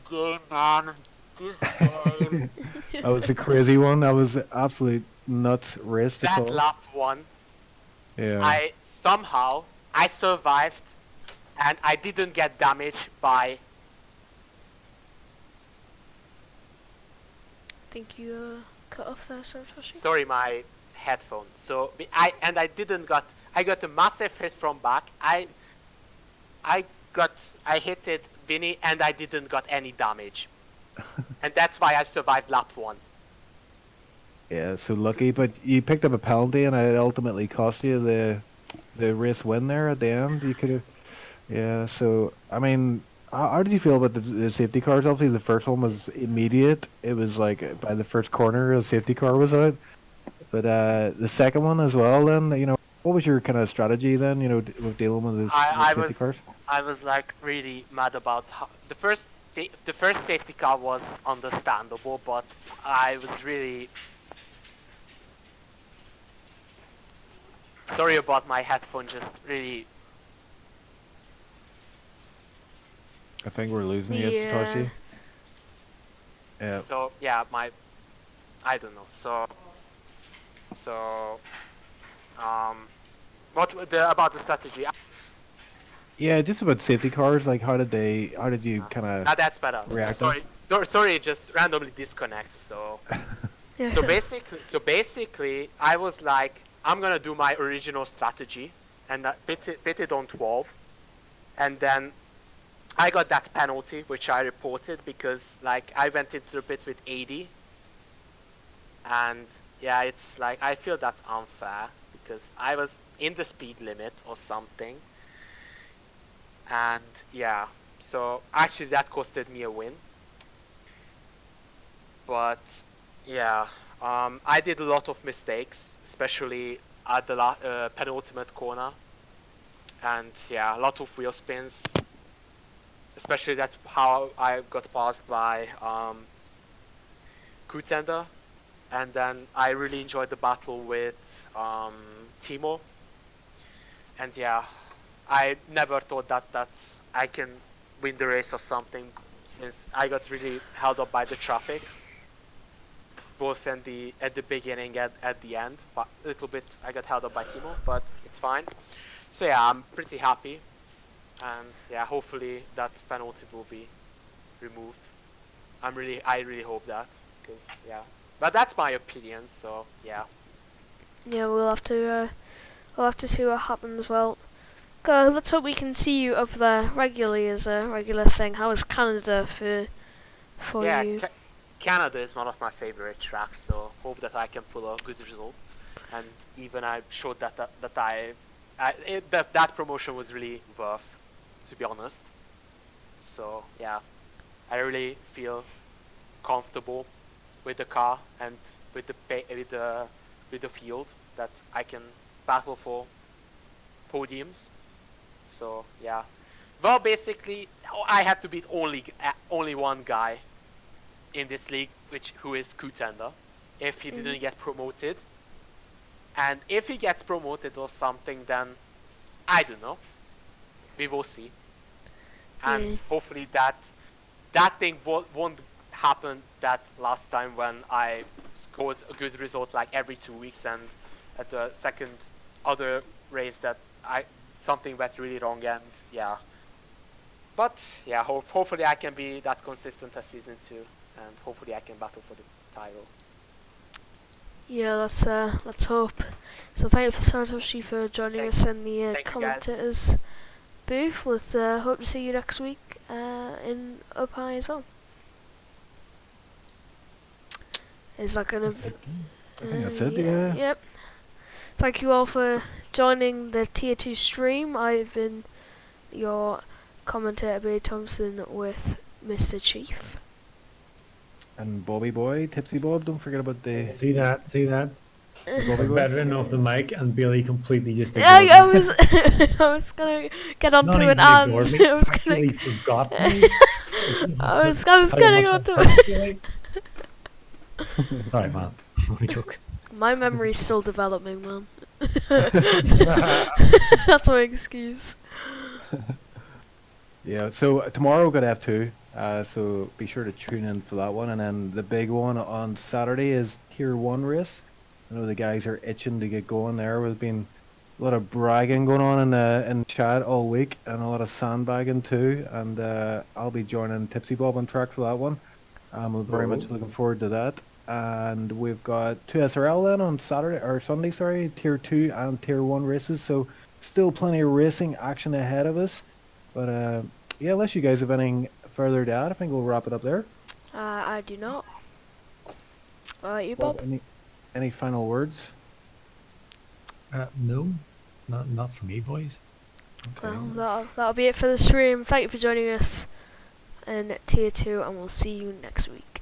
game, man. This game. That was a crazy one. That was absolute nuts race to That call. lap 1, Yeah. I survived, and I didn't get damaged by. Think you cut off there, Satoshi? Sorry, my headphones. So I got a massive hit from back. I hit it Vinny and I didn't got any damage. And that's why I survived lap 1. Yeah, so lucky, but you picked up a penalty and it ultimately cost you the race win there at the end. You could have, yeah. So I mean, how did you feel about the safety cars? Obviously, the first one was immediate. It was like by the first corner, a safety car was out. But the second one as well. Then what was your kind of strategy then? With dealing with the safety cars. I was like really mad about how the first safety car was understandable, but I was really sorry about my headphone. Just really. I think we're losing you, Yeah. Satoshi. Yeah. So yeah, I don't know. What about the strategy? Yeah, just about safety cars. Like, how did you kind of? Ah, that's better. Reacting? Sorry, it just randomly disconnects. So. Yeah. So basically, I was like, I'm gonna do my original strategy, and bit it on 12, and then I got that penalty which I reported because like I went into the pit with 80, and yeah, it's like I feel that's unfair because I was in the speed limit or something, and yeah, so actually that costed me a win, but. Yeah, I did a lot of mistakes, especially at the penultimate corner, and yeah, a lot of wheel spins. Especially that's how I got passed by Contender, and then I really enjoyed the battle with Thimo, and yeah, I never thought that I can win the race or something, since I got really held up by the traffic. Both at the beginning and at the end, but a little bit I got held up by Thimo, but it's fine. So yeah, I'm pretty happy, and yeah, hopefully that penalty will be removed. I really hope that, because yeah, but that's my opinion. So yeah. Yeah, we'll have to see what happens. Well, let's hope we can see you up there regularly as a regular thing. How is Canada for Yeah, you? Canada is one of my favorite tracks, so hope that I can pull a good result. And even I showed that that promotion was really worth, to be honest. So yeah, I really feel comfortable with the car and with the field that I can battle for podiums. So yeah, well basically I have to beat only one guy in this league, who is Contender, if he didn't get promoted, and if he gets promoted or something, then I don't know. We will see, and hopefully that thing won't happen that last time when I scored a good result like every 2 weeks, and at the second other race that something went really wrong, and yeah. But yeah, hopefully I can be that consistent as season 2. And hopefully I can battle for the title. Yeah, let's hope. So thank you for Satoshi for joining us in the commentators booth. Let's hope to see you next week in Up High as well. Is that gonna? I think that's it. Yeah. Yep. Thank you all for joining the Tier 2 stream. I've been your commentator, Billy Thompson, with Mr. Chief. And Bobby Boy, Tipsy Bob, don't forget about the... See that? Bobby A Boy. veteran of the mic, and Billy completely just I ignored me. was I was gonna get onto Not it, even and ignored me, I was actually gonna forgot me. I was getting onto it. Alright, man. Only joke. My memory's still developing, man. That's my excuse. Yeah, so tomorrow we're going to have 2, so be sure to tune in for that one. And then the big one on Saturday is Tier 1 race. I know the guys are itching to get going there. There's been a lot of bragging going on in chat all week, and a lot of sandbagging too. And I'll be joining Tipsy Bob on track for that one. I'm very much looking forward to that. And we've got 2 SRL then on Sunday, sorry, Tier 2 and Tier 1 races. So still plenty of racing action ahead of us. But yeah, unless you guys have anything further to add, I think we'll wrap it up there. I do not. You, Bob, Bob? any final words? No, not for me, boys. Okay. Well, that'll be it for the stream. Thank you for joining us in Tier 2, and we'll see you next week.